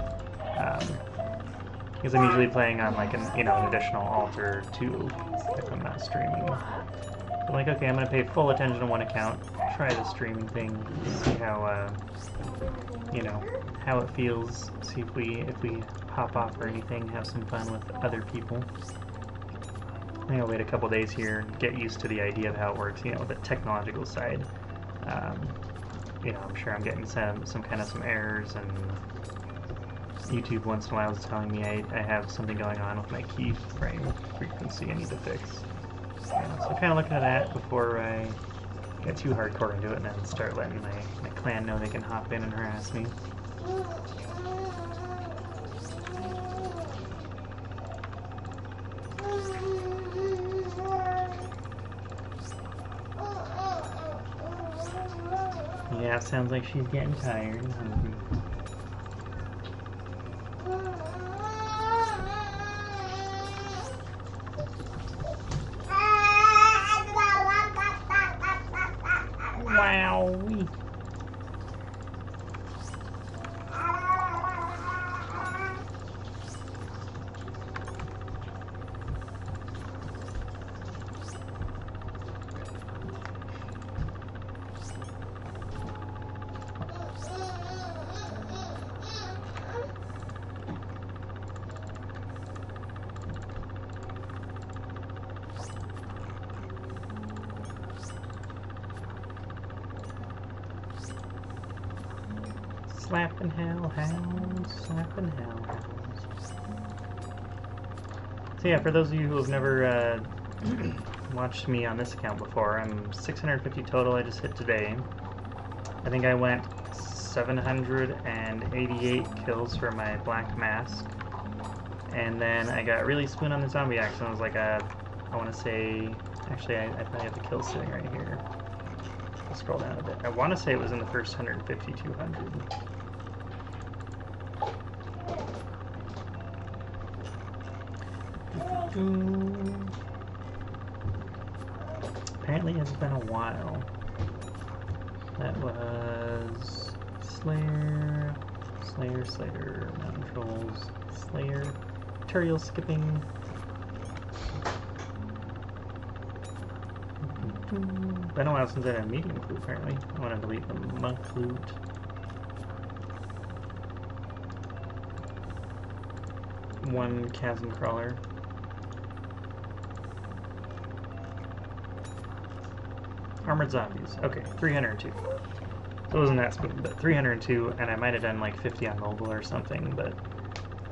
Because I'm usually playing on like an additional altar too if I'm not streaming. So I'm like, okay, I'm gonna pay full attention to one account, try the streaming thing, see how how it feels, see if we pop off or anything, have some fun with other people. I think I'll wait a couple days here and get used to the idea of how it works, the technological side. I'm sure I'm getting some errors, and YouTube once in a while is telling me I have something going on with my keyframe frequency I need to fix. So kind of looking at that before I get too hardcore into it and then start letting my clan know they can hop in and harass me. Yeah, it sounds like she's getting tired and hungry. Wow. Slapping hellhounds, slapping hellhounds. So yeah, for those of you who have never watched me on this account before, I'm 650 total I just hit today. I think I went 788 kills for my black mask. And then I got really spoon on the zombie axe, and I was like, I want to say, actually I probably have the kills sitting right here. I'll scroll down a bit. I want to say it was in the first 150, 200. Apparently it's been a while. That was Slayer, Mountain Trolls, Slayer, Material Skipping. Been a while since I had a medium clue, apparently. I want to delete the monk loot. One chasm crawler. Armored zombies. Okay, 302. So it wasn't that spoon, but 302, and I might have done like 50 on mobile or something, but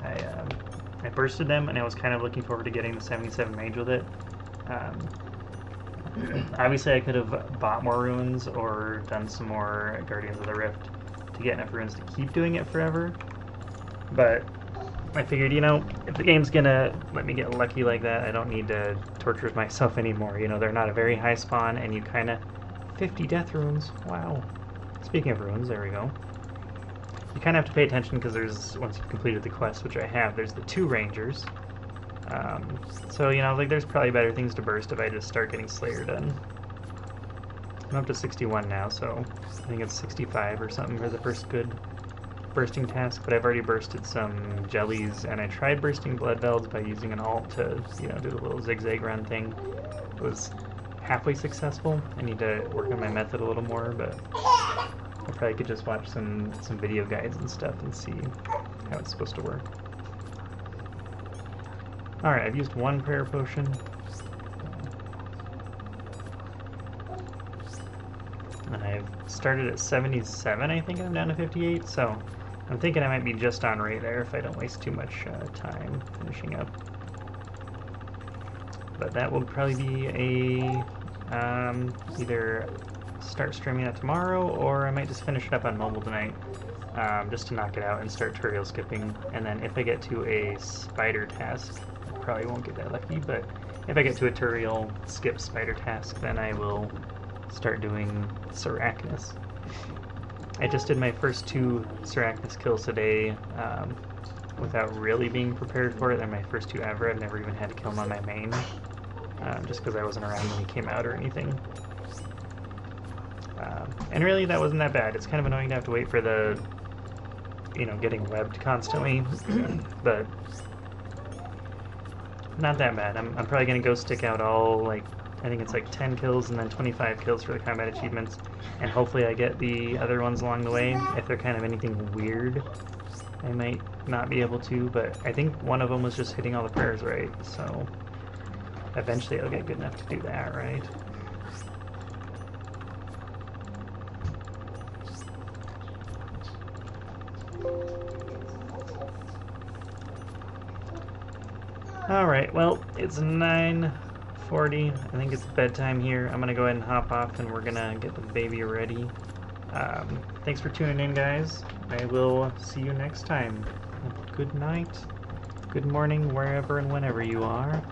I bursted them, and I was kind of looking forward to getting the 77 mage with it. Obviously I could have bought more runes or done some more Guardians of the Rift to get enough runes to keep doing it forever, but I figured, if the game's gonna let me get lucky like that, I don't need to torture myself anymore. They're not a very high spawn, and you kind of... 50 death runes, wow. Speaking of runes, there we go. You kind of have to pay attention because once you've completed the quest, which I have, there's the 2 rangers. So, there's probably better things to burst if I just start getting Slayer done. I'm up to 61 now, so I think it's 65 or something for the first good bursting task, but I've already bursted some jellies, and I tried bursting blood velds by using an alt to, you know, do the little zigzag run thing. It was halfway successful. I need to work on my method a little more, but I probably could just watch some video guides and stuff and see how it's supposed to work. Alright, I've used one prayer potion. And I've started at 77, I think I'm down to 58, so I'm thinking I might be just on right there if I don't waste too much time finishing up. But that will probably be a either start streaming that tomorrow, or I might just finish it up on mobile tonight, just to knock it out and start tutorial skipping. And then if I get to a spider task, I probably won't get that lucky, but if I get to a tutorial skip spider task, then I will start doing Sarachnis. I just did my first 2 Sarachnis kills today without really being prepared for it. They're my first 2 ever. I've never even had to kill him on my main, just because I wasn't around when he came out or anything. And really, that wasn't that bad. It's kind of annoying to have to wait for the, you know, getting webbed constantly, but not that bad. I'm probably going to go stick out all, like, I think it's like 10 kills and then 25 kills for the combat achievements, and hopefully I get the other ones along the way. If they're kind of anything weird, I might not be able to, but I think one of them was just hitting all the prayers right, so eventually I'll get good enough to do that, right? Alright, well, it's 9:40. I think it's bedtime here. I'm gonna go ahead and hop off and we're gonna get the baby ready. Thanks for tuning in, guys. I will see you next time. Good night, good morning, wherever and whenever you are.